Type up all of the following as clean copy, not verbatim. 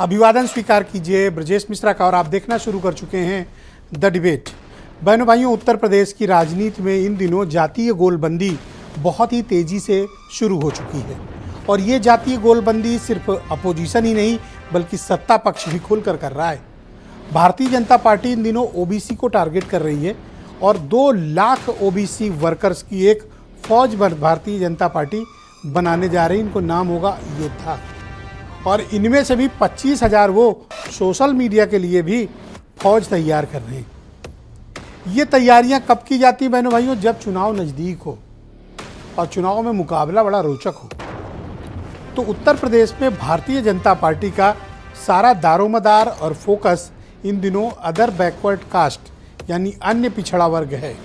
अभिवादन स्वीकार कीजिए ब्रजेश मिश्रा का और आप देखना शुरू कर चुके हैं द डिबेट। बहनों भाइयों, उत्तर प्रदेश की राजनीति में इन दिनों जातीय गोलबंदी बहुत ही तेजी से शुरू हो चुकी है और ये जातीय गोलबंदी सिर्फ अपोजिशन ही नहीं बल्कि सत्ता पक्ष भी खुलकर कर रहा है। भारतीय जनता पार्टी इन दिनों ओबीसी को टारगेट कर रही है और 2 लाख ओबीसी वर्कर्स की एक फौज भारतीय जनता पार्टी बनाने जा रही है। इनको नाम होगा योद्धा और इनमें से भी 25,000 वो सोशल मीडिया के लिए भी फौज तैयार कर रहे हैं। ये तैयारियां कब की जाती हैं बहनों भाइयों? जब चुनाव नज़दीक हो और चुनाव में मुकाबला बड़ा रोचक हो। तो उत्तर प्रदेश में भारतीय जनता पार्टी का सारा दारोमदार और फोकस इन दिनों अदर बैकवर्ड कास्ट यानी अन्य पिछड़ा वर्ग है।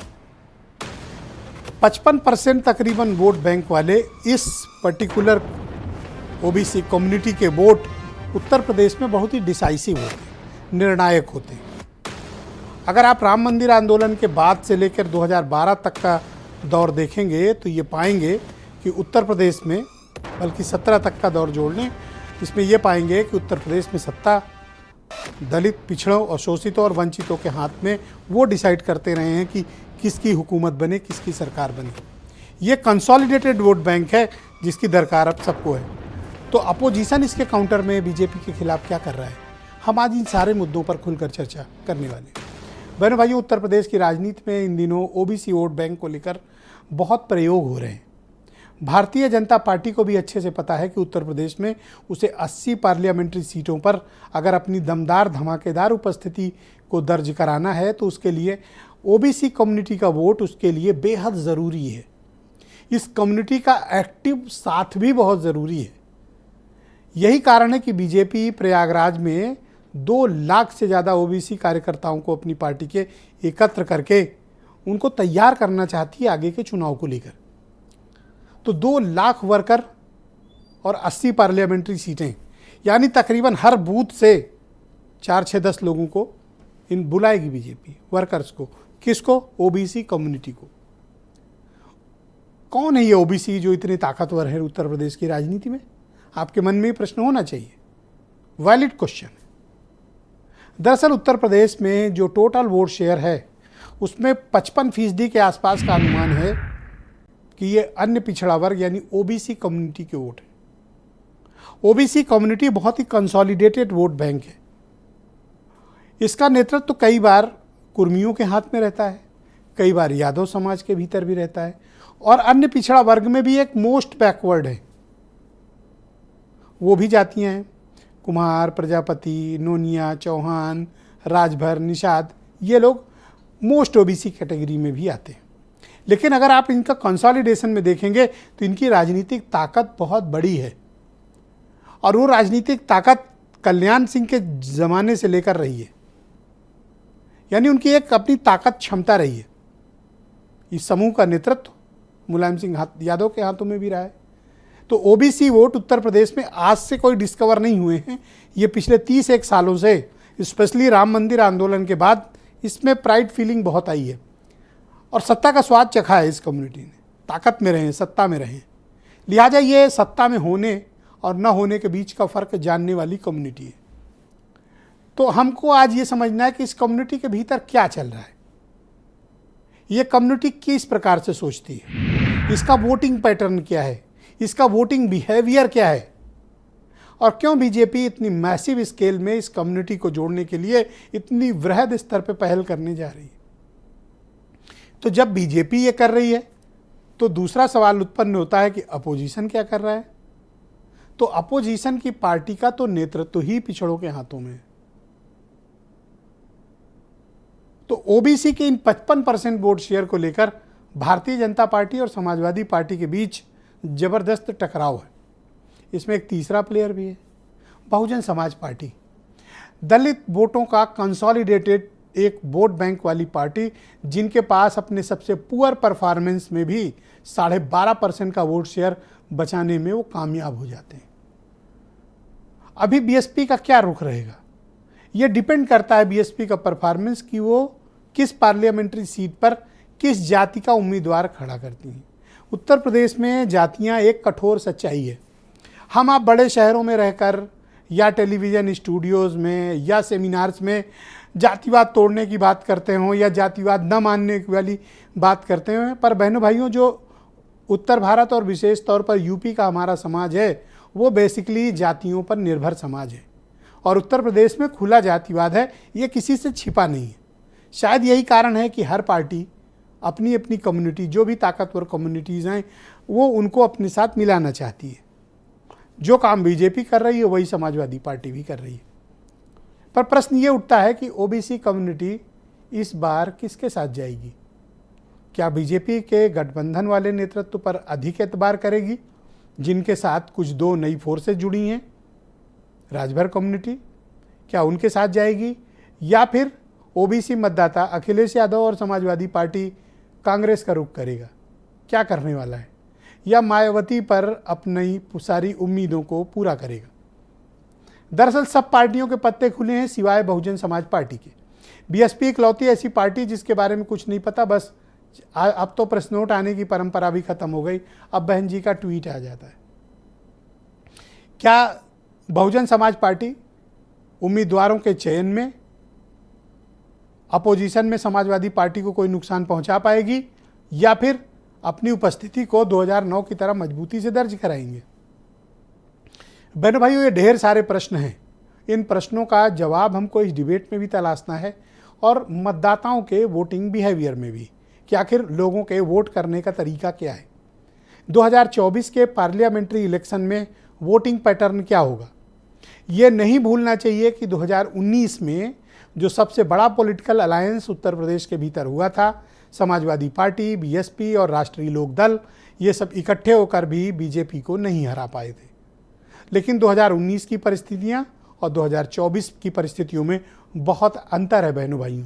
55% तकरीबन वोट बैंक वाले इस पर्टिकुलर ओबीसी कम्युनिटी के वोट उत्तर प्रदेश में बहुत ही डिसाइसिव होते हैं, निर्णायक होते हैं। अगर आप राम मंदिर आंदोलन के बाद से लेकर 2012 तक का दौर देखेंगे तो ये पाएंगे कि उत्तर प्रदेश में, बल्कि 17 तक का दौर जोड़ लें, इसमें ये पाएंगे कि उत्तर प्रदेश में सत्ता दलित, पिछड़ों और शोषितों और वंचितों के हाथ में वो डिसाइड करते रहे हैं कि किसकी हुकूमत बने, किसकी सरकार बने। ये कंसोलिडेटेड वोट बैंक है जिसकी दरकार अब सबको है। तो अपोजिशन इसके काउंटर में बीजेपी के खिलाफ क्या कर रहा है, हम आज इन सारे मुद्दों पर खुलकर चर्चा करने वाले हैं। बहनों भाइयों, उत्तर प्रदेश की राजनीति में इन दिनों ओबीसी वोट बैंक को लेकर बहुत प्रयोग हो रहे हैं। भारतीय जनता पार्टी को भी अच्छे से पता है कि उत्तर प्रदेश में उसे 80 पार्लियामेंट्री सीटों पर अगर अपनी दमदार धमाकेदार उपस्थिति को दर्ज कराना है तो उसके लिए ओबीसी कम्युनिटी का वोट उसके लिए बेहद ज़रूरी है। इस कम्युनिटी का एक्टिव साथ भी बहुत ज़रूरी है। यही कारण है कि बीजेपी प्रयागराज में 2 लाख से ज़्यादा ओबीसी कार्यकर्ताओं को अपनी पार्टी के एकत्र करके उनको तैयार करना चाहती है आगे के चुनाव को लेकर। तो 2 लाख वर्कर और 80 पार्लियामेंट्री सीटें यानी तकरीबन हर बूथ से 4-6-10 लोगों को इन बुलाएगी बीजेपी, वर्कर्स को। किसको? ओबीसी कम्युनिटी को। कौन है ये ओबीसी जो इतने ताकतवर है उत्तर प्रदेश की राजनीति में? आपके मन में ये प्रश्न होना चाहिए, वैलिड क्वेश्चन। दरअसल उत्तर प्रदेश में जो टोटल वोट शेयर है उसमें 55% के आसपास का अनुमान है कि ये अन्य पिछड़ा वर्ग यानी ओबीसी कम्युनिटी के वोट है। ओबीसी कम्युनिटी बहुत ही कंसोलिडेटेड वोट बैंक है। इसका नेतृत्व तो कई बार कुर्मियों के हाथ में रहता है, कई बार यादव समाज के भीतर भी रहता है और अन्य पिछड़ा वर्ग में भी एक मोस्ट बैकवर्ड है। वो भी जातियाँ हैं, कुमार, प्रजापति, नोनिया, चौहान, राजभर, निषाद, ये लोग मोस्ट ओबीसी कैटेगरी में भी आते हैं। लेकिन अगर आप इनका कंसोलिडेशन में देखेंगे तो इनकी राजनीतिक ताकत बहुत बड़ी है और वो राजनीतिक ताकत कल्याण सिंह के ज़माने से लेकर रही है, यानी उनकी एक अपनी ताकत क्षमता रही है। इस समूह का नेतृत्व मुलायम सिंह यादव के हाथों में भी रहा है। तो ओबीसी वोट उत्तर प्रदेश में आज से कोई डिस्कवर नहीं हुए हैं, ये पिछले 31 सालों से, स्पेशली राम मंदिर आंदोलन के बाद इसमें प्राइड फीलिंग बहुत आई है और सत्ता का स्वाद चखा है इस कम्युनिटी ने। ताकत में रहें, सत्ता में रहें, लिहाजा ये सत्ता में होने और न होने के बीच का फ़र्क जानने वाली कम्युनिटी है। तो हमको आज ये समझना है कि इस कम्युनिटी के भीतर क्या चल रहा है, ये कम्युनिटी किस प्रकार से सोचती है, इसका वोटिंग पैटर्न क्या है, इसका वोटिंग बिहेवियर क्या है और क्यों बीजेपी इतनी मैसिव स्केल में इस कम्युनिटी को जोड़ने के लिए इतनी वृहद स्तर पर पहल करने जा रही है। तो जब बीजेपी ये कर रही है तो दूसरा सवाल उत्पन्न होता है कि अपोजिशन क्या कर रहा है। तो अपोजिशन की पार्टी का तो नेतृत्व ही पिछड़ों के हाथों में है। तो ओबीसी के इन 55% वोट शेयर को लेकर भारतीय जनता पार्टी और समाजवादी पार्टी के बीच जबरदस्त टकराव है। इसमें एक तीसरा प्लेयर भी है, बहुजन समाज पार्टी, दलित वोटों का कंसोलिडेटेड एक वोट बैंक वाली पार्टी, जिनके पास अपने सबसे पुअर परफॉर्मेंस में भी 12.5% का वोट शेयर बचाने में वो कामयाब हो जाते हैं। अभी बीएसपी का क्या रुख रहेगा, ये डिपेंड करता है बीएसपी का परफॉर्मेंस कि वो किस पार्लियामेंट्री सीट पर किस जाति का उम्मीदवार खड़ा करती हैं। उत्तर प्रदेश में जातियां एक कठोर सच्चाई है। हम आप बड़े शहरों में रहकर या टेलीविज़न स्टूडियोज़ में या सेमिनार्स में जातिवाद तोड़ने की बात करते हों या जातिवाद न मानने वाली बात करते हों। पर बहनों भाइयों, जो उत्तर भारत और विशेष तौर पर यूपी का हमारा समाज है वो बेसिकली जातियों पर निर्भर समाज है और उत्तर प्रदेश में खुला जातिवाद है, ये किसी से छिपा नहीं है। शायद यही कारण है कि हर पार्टी अपनी अपनी कम्युनिटी, जो भी ताकतवर कम्युनिटीज़ हैं, वो उनको अपने साथ मिलाना चाहती है। जो काम बीजेपी कर रही है वही समाजवादी पार्टी भी कर रही है। पर प्रश्न ये उठता है कि ओबीसी कम्युनिटी इस बार किसके साथ जाएगी? क्या बीजेपी के गठबंधन वाले नेतृत्व पर अधिक एतबार करेगी, जिनके साथ कुछ दो नई फोर्सेज जुड़ी हैं, राजभर कम्युनिटी, क्या उनके साथ जाएगी? या फिर ओबीसी मतदाता अखिलेश यादव और समाजवादी पार्टी कांग्रेस का रुख करेगा? क्या करने वाला है? या मायावती पर अपनी सारी उम्मीदों को पूरा करेगा? दरअसल सब पार्टियों के पत्ते खुले हैं सिवाय बहुजन समाज पार्टी के। बीएसपी इकलौती ऐसी पार्टी जिसके बारे में कुछ नहीं पता, बस अब तो प्रेस नोट आने की परंपरा भी खत्म हो गई, अब बहन जी का ट्वीट आ जाता है। क्या बहुजन समाज पार्टी उम्मीदवारों के चयन में, अपोजिशन में समाजवादी पार्टी को कोई नुकसान पहुंचा पाएगी या फिर अपनी उपस्थिति को 2009 की तरह मजबूती से दर्ज कराएंगे? बहनों भाइयों, ये ढेर सारे प्रश्न हैं। इन प्रश्नों का जवाब हमको इस डिबेट में भी तलाशना है और मतदाताओं के वोटिंग बिहेवियर में भी, कि आखिर लोगों के वोट करने का तरीका क्या है। 2024 के पार्लियामेंट्री इलेक्शन में वोटिंग पैटर्न क्या होगा? ये नहीं भूलना चाहिए कि 2019 में जो सबसे बड़ा पॉलिटिकल अलायंस उत्तर प्रदेश के भीतर हुआ था, समाजवादी पार्टी, बीएसपी और राष्ट्रीय लोकदल, ये सब इकट्ठे होकर भी बीजेपी को नहीं हरा पाए थे। लेकिन 2019 की परिस्थितियां और 2024 की परिस्थितियों में बहुत अंतर है बहनों भाइयों।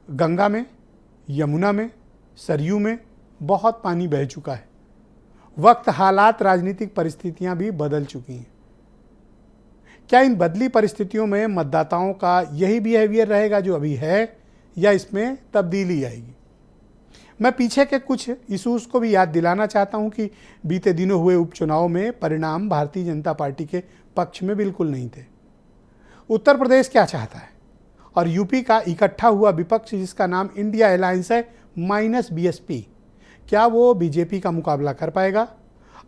गंगा में, यमुना में, सरयू में बहुत पानी बह चुका है। वक्त, हालात, राजनीतिक परिस्थितियां भी बदल चुकी हैं। क्या इन बदली परिस्थितियों में मतदाताओं का यही बिहेवियर रहेगा जो अभी है, या इसमें तब्दीली आएगी? मैं पीछे के कुछ इशूज़ को भी याद दिलाना चाहता हूं कि बीते दिनों हुए उपचुनाव में परिणाम भारतीय जनता पार्टी के पक्ष में बिल्कुल नहीं थे। उत्तर प्रदेश क्या चाहता है और यूपी का इकट्ठा हुआ विपक्ष जिसका नाम इंडिया अलायंस है माइनस बीएसपी, क्या वो बीजेपी का मुकाबला कर पाएगा?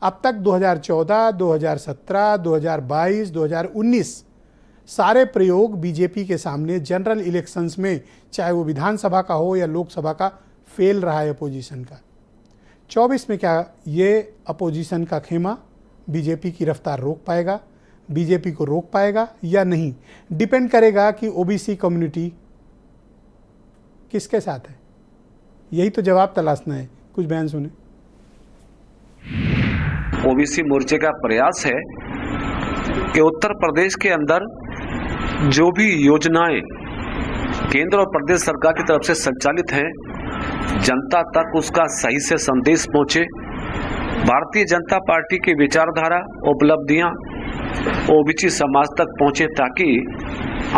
अब तक 2014, 2017, 2022, 2019 सारे प्रयोग बीजेपी के सामने जनरल इलेक्शंस में, चाहे वो विधानसभा का हो या लोकसभा का, फेल रहा है अपोजिशन का। 24 में क्या ये अपोजिशन का खेमा बीजेपी की रफ्तार रोक पाएगा, बीजेपी को रोक पाएगा या नहीं? डिपेंड करेगा कि ओबीसी कम्युनिटी किसके साथ है। यही तो जवाब तलाशना है। कुछ बयान सुने। ओबीसी मोर्चे का प्रयास है कि उत्तर प्रदेश के अंदर जो भी योजनाएं केंद्र और प्रदेश सरकार की तरफ से संचालित हैं, जनता तक उसका सही से संदेश पहुंचे। भारतीय जनता पार्टी की विचारधारा, उपलब्धियां ओबीसी समाज तक पहुंचे, ताकि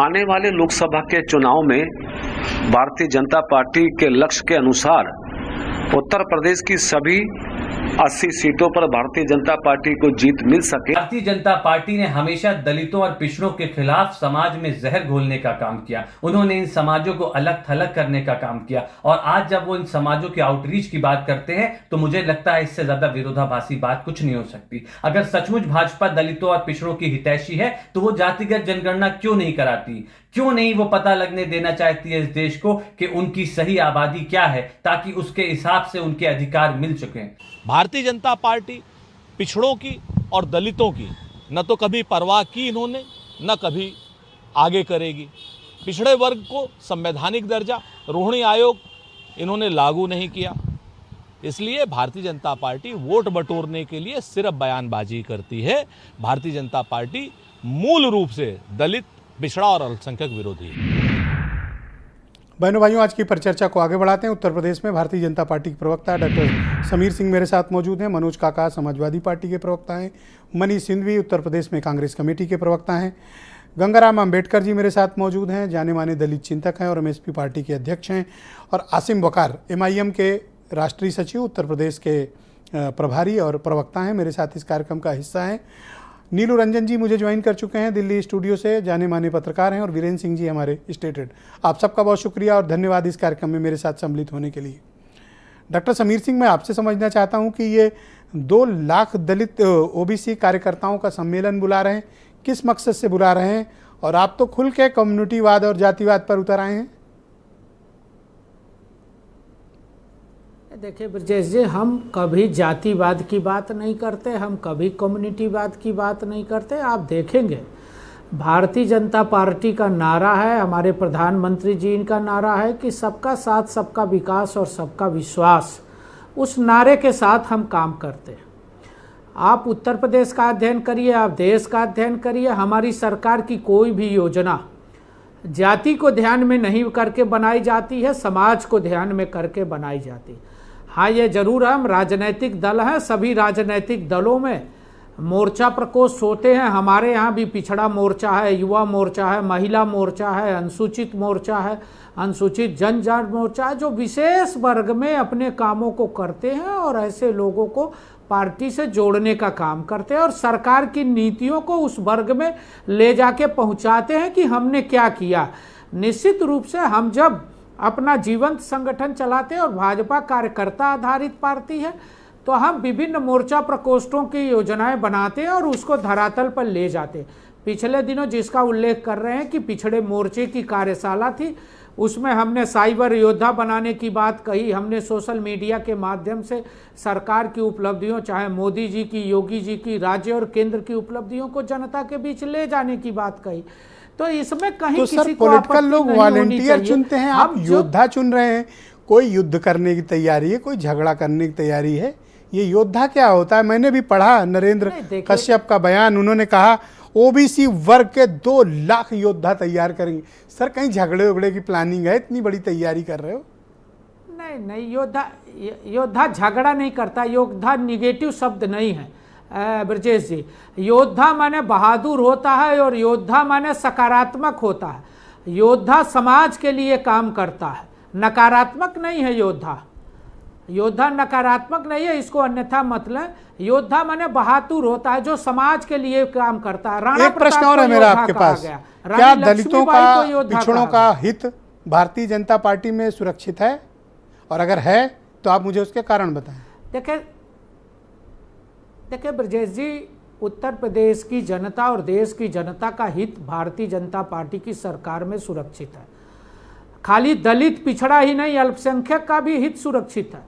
आने वाले लोकसभा के चुनाव में भारतीय जनता पार्टी के लक्ष्य के अनुसार उत्तर प्रदेश की सभी 80 सीटों पर भारतीय जनता पार्टी को जीत मिल सके। भारतीय जनता पार्टी ने हमेशा दलितों और पिछड़ों के खिलाफ समाज में जहर घोलने का काम किया। उन्होंने इन समाजों को अलग थलग करने का काम किया और आज जब वो इन समाजों के आउटरीच की बात करते हैं तो मुझे लगता है इससे ज्यादा विरोधाभासी बात कुछ नहीं हो सकती। अगर सचमुच भाजपा दलितों और पिछड़ों की हितैषी है तो वो जातिगत जनगणना क्यों नहीं कराती? क्यों नहीं वो पता लगने देना चाहती है इस देश को कि उनकी सही आबादी क्या है, ताकि उसके हिसाब से उनके अधिकार मिल चुके हैं। भारतीय जनता पार्टी पिछड़ों की और दलितों की न तो कभी परवाह की इन्होंने, न कभी आगे करेगी। पिछड़े वर्ग को संवैधानिक दर्जा, रोहिणी आयोग इन्होंने लागू नहीं किया। इसलिए भारतीय जनता पार्टी वोट बटोरने के लिए सिर्फ बयानबाजी करती है। भारतीय जनता पार्टी मूल रूप से दलित, पिछड़ा और अल्पसंख्यक विरोधी है। बहनों भाइयों, आज की परिचर्चा को आगे बढ़ाते हैं। उत्तर प्रदेश में भारतीय जनता पार्टी के प्रवक्ता डॉक्टर समीर सिंह मेरे साथ मौजूद हैं। मनोज काका समाजवादी पार्टी के प्रवक्ता हैं। मनीष सिंघवी उत्तर प्रदेश में कांग्रेस कमेटी के प्रवक्ता हैं। गंगाराम अंबेडकर जी मेरे साथ मौजूद हैं, जाने माने दलित चिंतक हैं और एमएसपी पार्टी के अध्यक्ष हैं। और आसिम वकार एमआईएम के राष्ट्रीय सचिव, उत्तर प्रदेश के प्रभारी और प्रवक्ता हैं, मेरे साथ इस कार्यक्रम का हिस्सा हैं। नीलू रंजन जी मुझे ज्वाइन कर चुके हैं दिल्ली स्टूडियो से, जाने माने पत्रकार हैं, और वीरेंद्र सिंह जी हमारे स्टेट हेड। आप सबका बहुत शुक्रिया और धन्यवाद इस कार्यक्रम में मेरे साथ सम्मिलित होने के लिए। डॉक्टर समीर सिंह, मैं आपसे समझना चाहता हूं कि ये 2 लाख दलित ओबीसी कार्यकर्ताओं का सम्मेलन बुला रहे हैं, किस मकसद से बुला रहे हैं? और आप तो खुल के कम्युनिटीवाद और जातिवाद पर उतर आए हैं। देखिए ब्रजेश जी, हम कभी जातिवाद की बात नहीं करते, हम कभी कम्युनिटीवाद की बात नहीं करते। आप देखेंगे भारतीय जनता पार्टी का नारा है, हमारे प्रधानमंत्री जी इनका नारा है कि सबका साथ, सबका विकास और सबका विश्वास। उस नारे के साथ हम काम करते हैं। आप उत्तर प्रदेश का अध्ययन करिए, आप देश का अध्ययन करिए, हमारी सरकार की कोई भी योजना जाति को ध्यान में नहीं करके बनाई जाती है, समाज को ध्यान में करके बनाई जाती है। हाँ, ये जरूर हम राजनीतिक दल हैं, सभी राजनीतिक दलों में मोर्चा प्रकोष्ठ होते हैं। हमारे यहाँ भी पिछड़ा मोर्चा है, युवा मोर्चा है, महिला मोर्चा है, अनुसूचित मोर्चा है, अनुसूचित जनजाति मोर्चा है, जो विशेष वर्ग में अपने कामों को करते हैं और ऐसे लोगों को पार्टी से जोड़ने का काम करते हैं और सरकार की नीतियों को उस वर्ग में ले जाके पहुंचाते हैं कि हमने क्या किया। निश्चित रूप से हम जब अपना जीवंत संगठन चलाते हैं और भाजपा कार्यकर्ता आधारित पार्टी है, तो हम विभिन्न मोर्चा प्रकोष्ठों की योजनाएं बनाते हैं और उसको धरातल पर ले जाते हैं। पिछले दिनों जिसका उल्लेख कर रहे हैं कि पिछड़े मोर्चे की कार्यशाला थी, उसमें हमने साइबर योद्धा बनाने की बात कही, हमने सोशल मीडिया के माध्यम से सरकार की उपलब्धियों, चाहे मोदी जी की, योगी जी की, राज्य और केंद्र की उपलब्धियों को जनता के बीच ले जाने की बात कही। तो इसमें कहीं तो किसी सर, को पॉलिटिकल लोग वॉलंटियर चुनते हैं, आप हम योद्धा चुन रहे हैं। कोई युद्ध करने की तैयारी है, कोई झगड़ा करने की तैयारी है, ये योद्धा क्या होता है? मैंने भी पढ़ा नरेंद्र कश्यप का बयान, उन्होंने कहा ओबीसी वर्ग के 2 लाख योद्धा तैयार करेंगे। सर, कहीं झगड़े उगड़े की प्लानिंग है? इतनी बड़ी तैयारी कर रहे हो? नहीं, योद्धा झगड़ा नहीं करता। योद्धा निगेटिव शब्द नहीं है ब्रजेश जी। योद्धा माने बहादुर होता है और योद्धा माने सकारात्मक होता है। योद्धा समाज के लिए काम करता है, नकारात्मक नहीं है योद्धा। योद्धा नकारात्मक नहीं है, इसको अन्यथा मतलब। योद्धा माने बहादुर होता है, जो समाज के लिए काम करता है। राणा एक प्रश्न और है मेरा आपके पास, क्या दलितों का, पिछड़ों का हित भारतीय जनता पार्टी में सुरक्षित है? और अगर है तो आप मुझे उसके कारण बताएं। देखिए ब्रजेश जी, उत्तर प्रदेश की जनता और देश की जनता का हित भारतीय जनता पार्टी की सरकार में सुरक्षित है। खाली दलित पिछड़ा ही नहीं, अल्पसंख्यक का भी हित सुरक्षित है।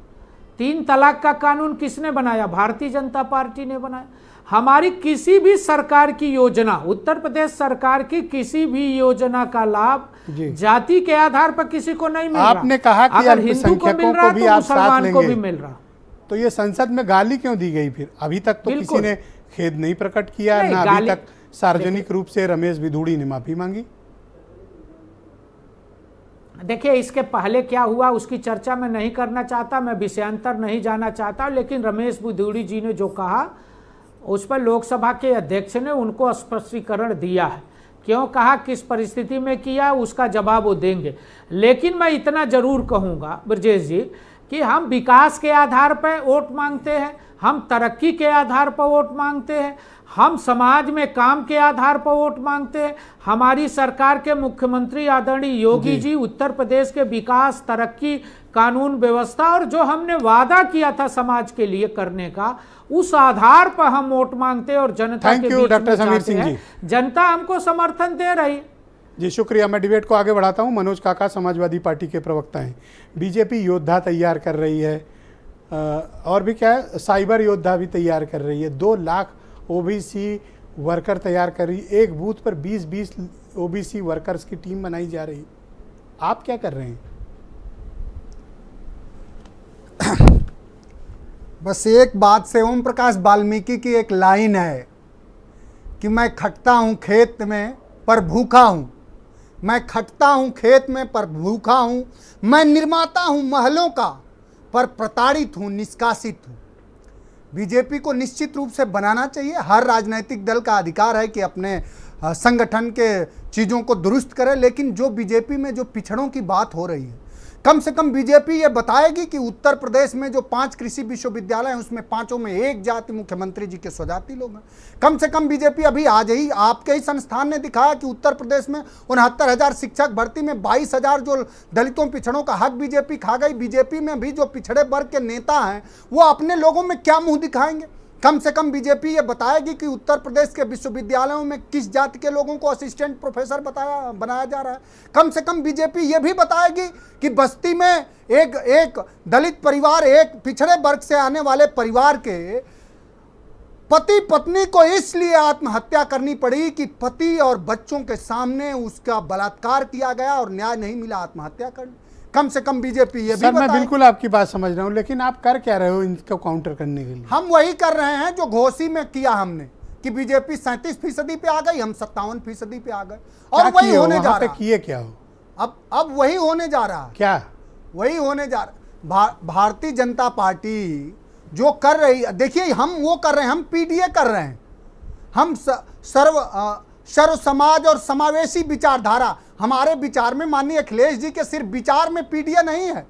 3 तलाक का कानून किसने बनाया? भारतीय जनता पार्टी ने बनाया। हमारी किसी भी सरकार की योजना, उत्तर प्रदेश सरकार की किसी भी योजना का लाभ जाति के आधार पर किसी को नहीं मिल रहा। आपने कहा कि अगर हिंदू को मिल रहा भी तो आप साथ मुसलमान को लेंगे, भी मिल रहा। तो ये संसद में गाली क्यों दी गई फिर? अभी तक तो किसी ने खेद नहीं प्रकट किया, ना अभी तक सार्वजनिक रूप से रमेश बिधूड़ी ने माफी मांगी। देखिए, इसके पहले क्या हुआ उसकी चर्चा मैं नहीं करना चाहता, मैं विषयांतर नहीं जाना चाहता, लेकिन रमेश बिधूड़ी जी ने जो कहा उस पर लोकसभा के अध्यक्ष ने उनको स्पष्टीकरण दिया है। क्यों कहा, किस परिस्थिति में किया, उसका जवाब वो देंगे। लेकिन मैं इतना जरूर कहूँगा ब्रजेश जी कि हम विकास के आधार पर वोट मांगते हैं, हम तरक्की के आधार पर वोट मांगते हैं, हम समाज में काम के आधार पर वोट मांगते हैं। हमारी सरकार के मुख्यमंत्री आदरणीय योगी जी उत्तर प्रदेश के विकास, तरक्की, कानून व्यवस्था और जो हमने वादा किया था समाज के लिए करने का, उस आधार पर हम वोट मांगते हैं और जनता के बीच में जाते हैं। जनता हमको समर्थन दे रही। जी शुक्रिया। मैं डिबेट को आगे बढ़ाता हूं। मनोज काका समाजवादी पार्टी के प्रवक्ता हैं। बीजेपी योद्धा तैयार कर रही है, और भी क्या है, साइबर योद्धा भी तैयार कर रही है। 2 लाख ओबीसी वर्कर तैयार कर रही है। एक बूथ पर 20-20 ओबीसी वर्कर्स की टीम बनाई जा रही है। आप क्या कर रहे हैं? बस एक बात से, ओम प्रकाश वाल्मीकि की एक लाइन है कि मैं खटता हूँ खेत में पर भूखा हूँ, मैं खटता हूँ खेत में पर भूखा हूँ, मैं निर्माता हूँ महलों का पर प्रताड़ित हूँ, निष्कासित हूँ। बीजेपी को निश्चित रूप से बनाना चाहिए। हर राजनीतिक दल का अधिकार है कि अपने संगठन के चीज़ों को दुरुस्त करे, लेकिन जो बीजेपी में जो पिछड़ों की बात हो रही है, कम से कम बीजेपी ये बताएगी कि उत्तर प्रदेश में जो 5 कृषि विश्वविद्यालय हैं उसमें 5 में एक जाति मुख्यमंत्री जी के स्वजाति लोग हैं। कम से कम बीजेपी अभी आज ही आपके ही संस्थान ने दिखाया कि उत्तर प्रदेश में 69,000 शिक्षक भर्ती में 22,000 जो दलितों पिछड़ों का हक बीजेपी खा गई। बीजेपी में भी जो पिछड़े वर्ग के नेता हैं वो अपने लोगों में क्या मुंह दिखाएंगे। कम से कम बीजेपी ये बताएगी कि उत्तर प्रदेश के विश्वविद्यालयों में किस जाति के लोगों को असिस्टेंट प्रोफेसर बनाया जा रहा है। कम से कम बीजेपी ये भी बताएगी कि बस्ती में एक दलित परिवार, एक पिछड़े वर्ग से आने वाले परिवार के पति पत्नी को इसलिए आत्महत्या करनी पड़ी कि पति और बच्चों के सामने उसका बलात्कार किया गया और न्याय नहीं मिला, आत्महत्या कर। कम से कम बीजेपी ये भी सर, मैं बताए। बिल्कुल आपकी बात समझ रहा हूँ, लेकिन आप कर क्या रहे हो इनको काउंटर करने के लिए? हम वही कर रहे हैं जो घोषी में किया हमने कि बीजेपी 37% पे आ गई, हम 57% पे आ गए और क्या वही किए हो? होने जा वहाँ पे रहा। किए क्या हो? अब वही होने जा रहा है। क्या वही होने जा रहा। भारतीय जनता पार्टी जो कर रही, देखिए हम वो कर रहे हैं, हम पीडीए कर रहे हैं, हम सर्व समाज और समावेशी विचारधारा। हमारे विचार में माननीय अखिलेश जी के सिर्फ विचार में पीडीए नहीं है,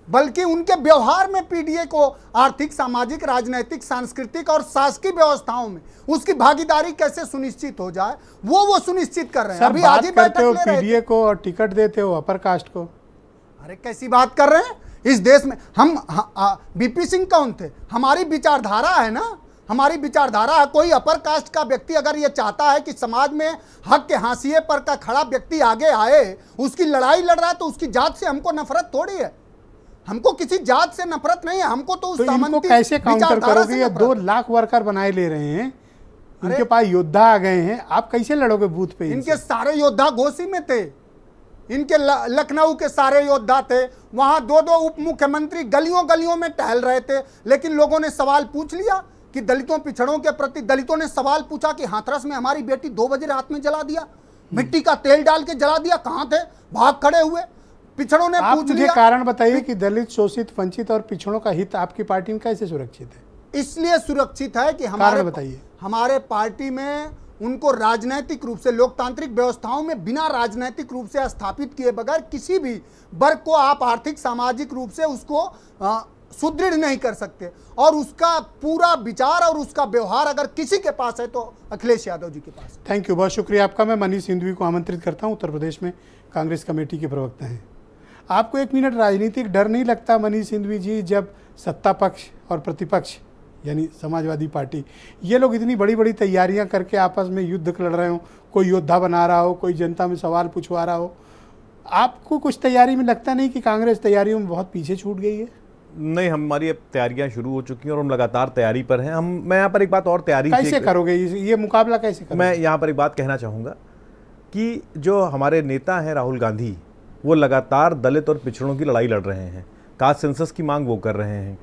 बल्कि उनके व्यवहार में पीडीए को आर्थिक, सामाजिक, राजनीतिक, सांस्कृतिक और शासकीय व्यवस्थाओं में उसकी भागीदारी कैसे सुनिश्चित हो जाए वो सुनिश्चित कर रहे हैं। सर, अभी बात आज ही करते हो बैठक ले रहे थे। पीडीए को और टिकट देते हो अपर कास्ट को। अरे कैसी बात कर रहे हैं? इस देश में हम बीपी सिंह कौन थे? हमारी विचारधारा है ना, हमारी विचारधारा है। कोई अपर कास्ट का व्यक्ति अगर ये चाहता है कि समाज में हक के हाशिए पर का खड़ा व्यक्ति आगे आए, उसकी लड़ाई लड़ रहा है, तो उसकी जात से हमको नफरत थोड़ी है। हमको किसी जात से नफरत नहीं है, हमको तो उस तो इनको सामंती कैसे काउंटर विचारधारा करोगे? से ये नफरत 2 है। लाख वर्कर बनाए ले रहे हैं, इनके अरे, पास योद्धा आ गए हैं, आप कैसे लड़ोगे बूथ पे? इनके सारे योद्धा घोषी में थे, इनके लखनऊ के सारे योद्धा थे। वहां 2 उप मुख्यमंत्री गलियों गलियों में टहल रहे थे, लेकिन लोगों ने सवाल पूछ लिया कि दलितों पिछड़ों के प्रति। दलितों ने सवाल पूछा कि हाथरस में हमारी बेटी 2 बजे रात में जला दिया, मिट्टी का तेल डाल के जला दिया, कहां थे? भाग खड़े हुए। पिछड़ों ने आप पूछ मुझे लिया। कारण बताइए कि दलित, शोषित, वंचित और पिछड़ों का हित आपकी पार्टी में कैसे सुरक्षित है? इसलिए सुरक्षित है कि कारण बताइए। हमारे पार्टी में उनको राजनैतिक रूप से, लोकतांत्रिक व्यवस्थाओं में बिना राजनैतिक रूप से स्थापित किए बगैर किसी भी वर्ग को आप आर्थिक, सामाजिक रूप से उसको सुदृढ़ नहीं कर सकते। और उसका पूरा विचार और उसका व्यवहार अगर किसी के पास है तो अखिलेश यादव जी के पास। थैंक यू, बहुत शुक्रिया आपका। मैं मनीष सिंघवी को आमंत्रित करता हूं, उत्तर प्रदेश में कांग्रेस कमेटी के प्रवक्ता हैं। आपको 1 मिनट राजनीतिक डर नहीं लगता मनीष सिंघवी जी, जब सत्ता पक्ष और प्रतिपक्ष यानी समाजवादी पार्टी, ये लोग इतनी बड़ी बड़ी तैयारियां करके आपस में युद्ध लड़ रहे हो, कोई योद्धा बना रहा हो, कोई जनता में सवाल पूछवा रहा हो, आपको कुछ तैयारी में लगता नहीं कि कांग्रेस तैयारियों में बहुत पीछे छूट गई है? नहीं, हमारी अब तैयारियां शुरू हो चुकी हैं और हम लगातार तैयारी पर हैं। मैं यहाँ पर एक बात और तैयारी कैसे करोगे ये मुकाबला कैसे करोगे? मैं यहाँ पर एक बात कहना चाहूँगा कि जो हमारे नेता हैं राहुल गांधी, वो लगातार दलित और पिछड़ों की लड़ाई लड़ रहे हैं, कास्ट सेंसस की मांग वो कर रहे हैं।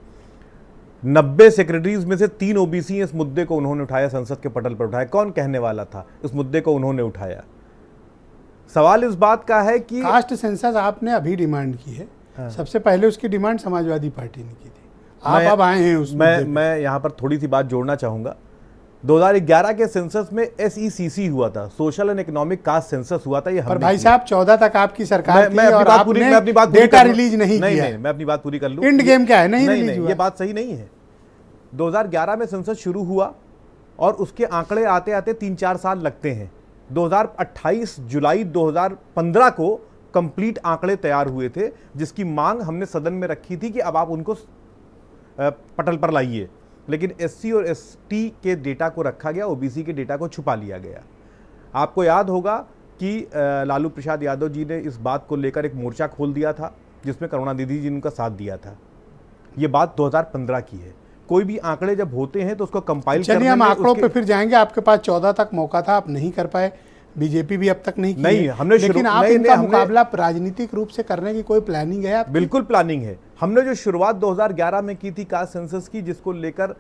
90 सेक्रेटरीज में से 3 ओबीसी इस मुद्दे को उन्होंने उठाया, संसद के पटल पर उठाया। कौन कहने वाला था? इस मुद्दे को उन्होंने उठाया। सवाल इस बात का है कि कास्ट सेंसस आपने अभी डिमांड की है। हाँ। सबसे पहले उसकी डिमांड समाजवादी पार्टी ने की थी, आप अब आए हैं उस मुद्दे पे। मैं यहाँ पर थोड़ी सी बात जोड़ना चाहूँगा। 2011 के सेंसस में SECC हुआ था, social and economic caste census हुआ था। ये पर भाई साहब 14 तक आपकी सरकार थी मैं और आपने डेटा रिलीज नहीं किया। नहीं, मैं अपनी बात पूरी कर लूं। एंड गेम क्या है? नहीं रिलीज हुआ। ये बात सही नहीं है। 2011 में सेंसस शुरू हुआ और उसके आंकड़े आते आते 3-4 साल लगते हैं। 2028 जुलाई 2015 को कंप्लीट आंकड़े तैयार हुए थे, जिसकी मांग हमने सदन में रखी थी कि अब आप उनको पटल पर लाइए, लेकिन SC और ST के डेटा को रखा गया, OBC के डेटा को छुपा लिया गया। आपको याद होगा कि लालू प्रसाद यादव जी ने इस बात को लेकर एक मोर्चा खोल दिया था, जिसमें करुणानिधि जी ने उनका साथ दिया था। ये बात 2015 की है। कोई भी आंकड़े जब होते हैं तो उसको कंपाइल करने में, चलिए हम आंकड़ों पे फिर जाएंगे। आपके पास 14 तक मौका था, आप नहीं कर पाए, बीजेपी भी अब तक नहीं की नहीं, हमने लेकिन आप इनका मुकाबला राजनीतिक रूप से करने की कोई प्लानिंग है आपकी? बिल्कुल प्लानिंग है। हमने जो शुरुआत 2011 में की थी कास्ट सेंसस की, जिसको लेकर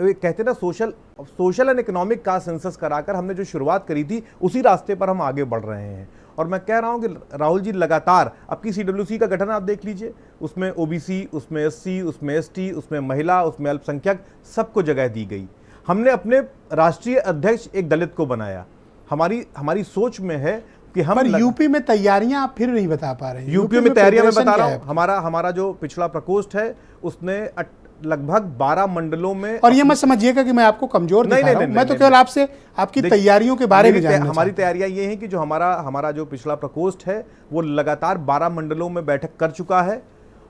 कहते ना social and economic caste census कराकर हमने जो शुरुआत करी थी, उसी रास्ते पर हम आगे बढ़ रहे हैं। और मैं कह रहा हूं कि राहुल जी लगातार, अब की CWC का गठन आप देख लीजिए, उसमें OBC, उसमें SC, उसमें ST, उसमें महिला, उसमें अल्पसंख्यक, सबको जगह दी गई। हमने अपने राष्ट्रीय अध्यक्ष एक दलित को बनाया। हमारी सोच में है कि हम पर यूपी में तैयारियां आप फिर नहीं बता पा रहे हैं। यूपी में तैयारियां मैं preparation बता रहा क्या हूं। हमारा जो पिछला प्रकोष्ठ है उसने लगभग 12 मंडलों में, और ये मत समझिएगा कि मैं आपको कमजोर नहीं, दिखा रहा नहीं, हूं, नहीं, मैं तो नहीं, केवल नहीं। आपसे आपकी तैयारियों के बारे में जानना हमारी चाहता हूं। तैयारियां ये हैं कि जो हमारा जो पिछला प्रकोष्ठ है वो लगातार 12 मंडलों में बैठक कर चुका है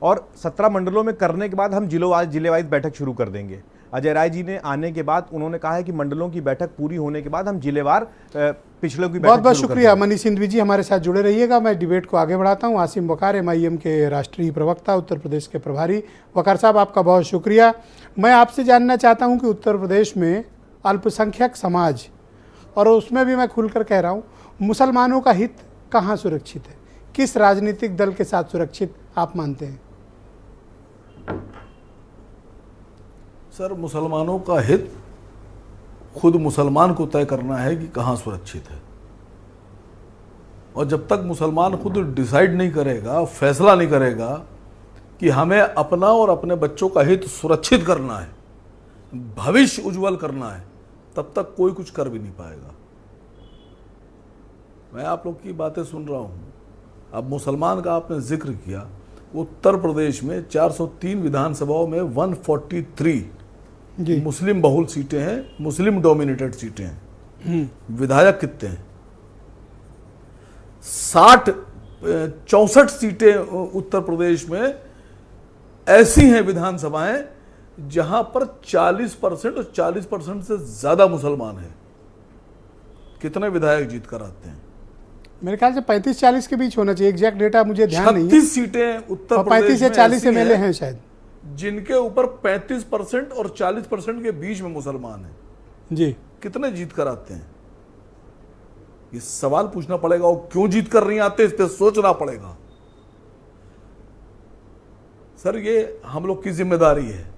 और 17 मंडलों में करने के बाद हम जिलेवाइज बैठक शुरू कर देंगे। अजय राय जी ने आने के बाद उन्होंने कहा है कि मंडलों की बैठक पूरी होने के बाद हम जिलेवार पिछड़ों की बैठक बहुत बहुत शुरू कर शुक्रिया देंगे। मनीष सिंधवी जी, हमारे साथ जुड़े रहिएगा। मैं डिबेट को आगे बढ़ाता हूं। आसिम वकार, MIM के राष्ट्रीय प्रवक्ता, उत्तर प्रदेश के प्रभारी। वकार साहब, आपका बहुत शुक्रिया। मैं आपसे जानना चाहता हूं कि उत्तर प्रदेश में अल्पसंख्यक समाज, और उसमें भी मैं खुलकर कह रहा हूं, मुसलमानों का हित कहाँ सुरक्षित है, किस राजनीतिक दल के साथ सुरक्षित आप मानते हैं? सर, मुसलमानों का हित खुद मुसलमान को तय करना है कि कहाँ सुरक्षित है, और जब तक मुसलमान खुद डिसाइड नहीं करेगा, फैसला नहीं करेगा कि हमें अपना और अपने बच्चों का हित सुरक्षित करना है, भविष्य उज्जवल करना है, तब तक कोई कुछ कर भी नहीं पाएगा। मैं आप लोग की बातें सुन रहा हूँ। अब मुसलमान का आपने जिक्र किया, उत्तर प्रदेश में 403 विधानसभाओं में 143 मुस्लिम बहुल सीटें हैं, मुस्लिम डोमिनेटेड सीटें हैं। विधायक कितने हैं? 64 सीटें उत्तर प्रदेश में ऐसी हैं विधानसभाएं जहां पर 40% और 40% से ज्यादा मुसलमान हैं। कितने विधायक जीत कर आते हैं? मेरे ख्याल से 35-40 के बीच होना चाहिए, एग्जैक्ट डेटा मुझे ध्यान नहीं है। 36 सीटें उत्तर और प्रदेश 35 से में 40 ऐसी MLA हैं शायद, जिनके ऊपर 35% और 40% के बीच में मुसलमान हैं। जी। कितने जीत कर आते हैं? ये सवाल पूछना पड़ेगा, और क्यों जीत कर नहीं आते इस पर सोचना पड़ेगा। सर, ये हम लोग की जिम्मेदारी है।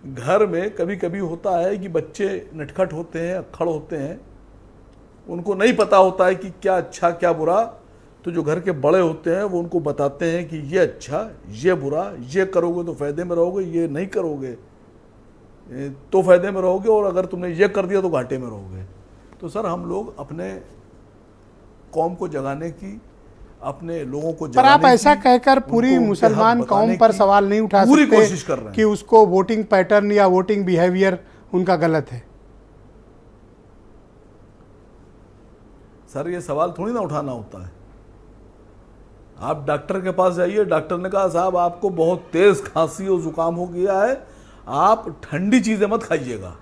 घर में कभी कभी होता है कि बच्चे नटखट होते हैं, अक्खड़ होते हैं, उनको नहीं पता होता है कि क्या अच्छा क्या बुरा, तो जो घर के बड़े होते हैं वो उनको बताते हैं कि ये अच्छा, ये बुरा, ये करोगे तो फायदे में रहोगे, ये नहीं करोगे तो फायदे में रहोगे, और अगर तुमने ये कर दिया तो घाटे में रहोगे। तो सर, हम लोग अपने कौम को जगाने की, अपने लोगों को पर आप जगाने ऐसा की, कहकर पूरी उनको मुसलमान बताने कौम पर की सवाल नहीं उठा पूरी सकते कोशिश कर रहे हैं कि उसको वोटिंग पैटर्न या वोटिंग बिहेवियर उनका गलत है। सर, ये सवाल थोड़ी ना उठाना होता है। आप डॉक्टर के पास जाइए, डॉक्टर ने कहा साहब आपको बहुत तेज खांसी और जुकाम हो गया है, आप ठंडी चीजें मत खाइएगा।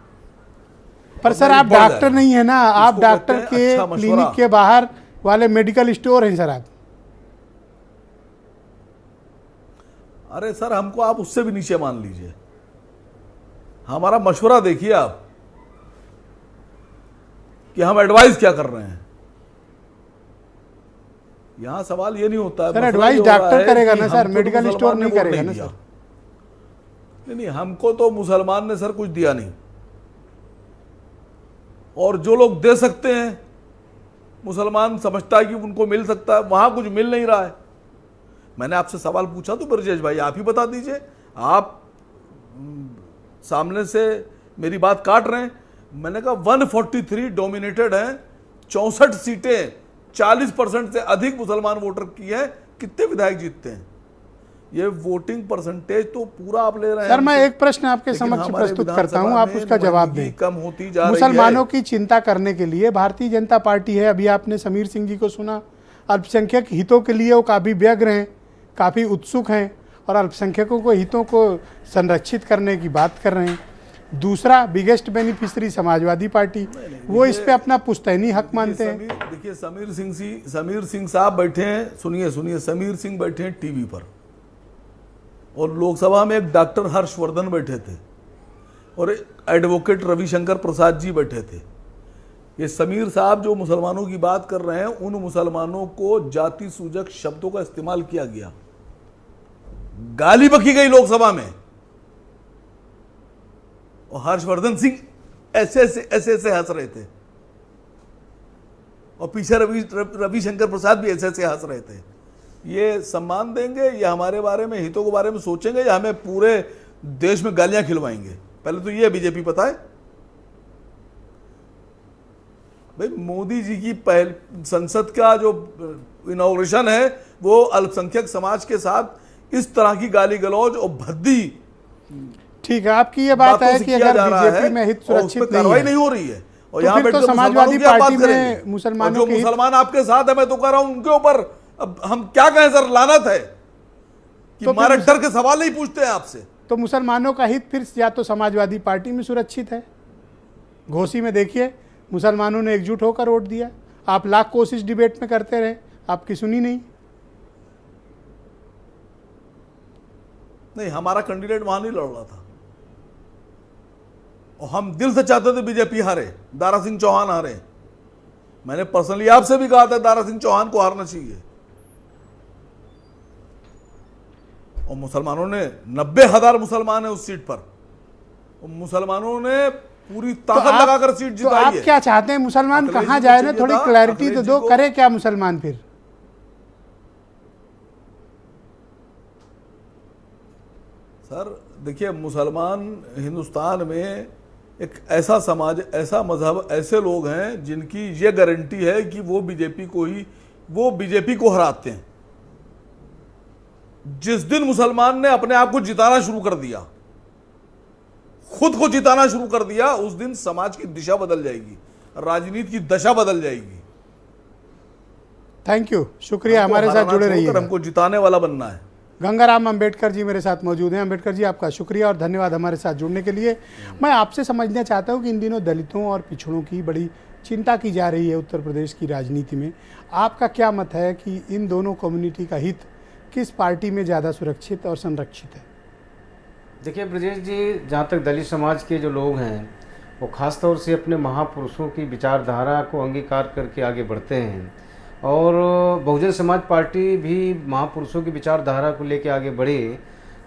पर सर, आप डॉक्टर नहीं है ना, आप डॉक्टर के अच्छा मशवरा। क्लिनिक के बाहर वाले मेडिकल स्टोर हैं सर आप। अरे सर, हमको आप उससे भी नीचे मान लीजिए, हमारा मशवरा देखिए आप कि हम एडवाइस क्या कर रहे हैं। यहां सवाल ये नहीं होता है सर, एडवाइस डॉक्टर करेगा ना सर, मेडिकल स्टोर नहीं करेगा ना सर। नहीं, हमको तो मुसलमान ने सर कुछ दिया नहीं, और जो लोग दे सकते हैं, मुसलमान समझता है कि उनको मिल सकता है, वहां कुछ मिल नहीं रहा है। मैंने आपसे सवाल पूछा तो ब्रजेश भाई आप ही बता दीजिए, आप सामने से मेरी बात काट रहे हैं। मैंने कहा 143 डोमिनेटेड हैं, 64 सीटें 40% से अधिक मुसलमान वोटर की है, कितने विधायक जीतते हैं? ये वोटिंग परसेंटेज तो पूरा आप ले रहे हैं। सर, मैं एक प्रश्न आपके समक्ष प्रस्तुत करता हूं, आप उसका जवाब दें। कम होती जा रही है। मुसलमानों की चिंता करने के लिए भारतीय जनता पार्टी है। अभी आपने समीर सिंह जी को सुना, अल्पसंख्यक हितों के लिए वो काफ़ी व्यग्र हैं, काफ़ी उत्सुक हैं, और अल्पसंख्यकों को हितों को संरक्षित करने की बात कर रहे हैं। दूसरा बिगेस्ट बेनिफिशियरी समाजवादी पार्टी, वो इस पे अपना पुश्तैनी हक मानते हैं। देखिए, समीर सिंह साहब बैठे हैं, सुनिए, समीर सिंह बैठे हैं टीवी पर, और लोकसभा में एक डॉक्टर हर्षवर्धन बैठे थे, और एक एडवोकेट रविशंकर प्रसाद जी बैठे थे। ये समीर साहब जो मुसलमानों की बात कर रहे हैं, उन मुसलमानों को जाति सूचक शब्दों का इस्तेमाल किया गया, गाली बकी गई लोकसभा में, और हर्षवर्धन सिंह ऐसे हंस रहे थे, और पीछे रविशंकर प्रसाद भी ऐसे हंस रहे थे। ये सम्मान देंगे या हमारे बारे में, हितों के बारे में सोचेंगे, या हमें पूरे देश में गालियां खिलवाएंगे? पहले तो ये बीजेपी पता है। भाई मोदी जी की पहल संसद का जो इनॉग्रेशन है वो अल्पसंख्यक समाज के साथ इस तरह की गाली गलौज और भद्दी ठीक है, आपकी ये बात बातों है से कि किया अगर जा रहा बीजेपी है में हित और उस सुरक्षित पे कार्रवाई नहीं नहीं है हो रही है और तो यहाँ फिर बैठ तो के समाजवादी मुसलमानों की आप बात पार्टी में करेंगे। मुसलमानों और के जो हित- मुसलमान आपके साथ है, मैं तो कह रहा हूं उनके ऊपर अब हम क्या कहें सर, लानत है कि तो फिर मारे मुस- डर के सवाल नहीं पूछते हैं आपसे। तो मुसलमानों का हित फिर या तो समाजवादी पार्टी में सुरक्षित है। घोसी में देखिए मुसलमानों ने एकजुट होकर वोट दिया, आप लाख कोशिश डिबेट में करते रहे, आपकी सुनी नहीं। नहीं, हमारा कैंडिडेट वहां नहीं लड़ रहा था और हम दिल से चाहते थे बीजेपी हारे, दारा सिंह चौहान हारे। मैंने पर्सनली आपसे भी कहा था दारा सिंह चौहान को हारना चाहिए और मुसलमानों ने 90,000 मुसलमान है उस सीट पर और मुसलमानों ने पूरी ताकत लगाकर सीट तो जिताई आप है। क्या चाहते हैं, मुसलमान अखिलेश कहाँ जी को जाए ना, चाहिए थोड़ी था, क्लैरिटी तो अखिलेश दो, जी को- करे क्या मुसलमान फिर? सर देखिए, मुसलमान हिंदुस्तान में एक ऐसा समाज, ऐसा मजहब, ऐसे लोग हैं जिनकी ये गारंटी है कि वो बीजेपी को हराते हैं। जिस दिन मुसलमान ने अपने आप को जिताना शुरू कर दिया, खुद को जिताना शुरू कर दिया, उस दिन समाज की दिशा बदल जाएगी, राजनीति की दशा बदल जाएगी। थैंक यू, शुक्रिया, हमको हमारे साथ हराना जुड़े छोड़कर रहिए। हमको जिताने वाला बनना है। गंगाराम अंबेडकर जी मेरे साथ मौजूद हैं। अंबेडकर जी, आपका शुक्रिया और धन्यवाद हमारे साथ जुड़ने के लिए। मैं आपसे समझना चाहता हूं कि इन दिनों दलितों और पिछड़ों की बड़ी चिंता की जा रही है उत्तर प्रदेश की राजनीति में। आपका क्या मत है कि इन दोनों कम्युनिटी का हित किस पार्टी में ज़्यादा सुरक्षित और संरक्षित है? देखिए ब्रजेश जी, जहाँ तक दलित समाज के जो लोग हैं वो ख़ास तौर से अपने महापुरुषों की विचारधारा को अंगीकार करके आगे बढ़ते हैं और बहुजन समाज पार्टी भी महापुरुषों की विचारधारा को लेकर आगे बढ़े,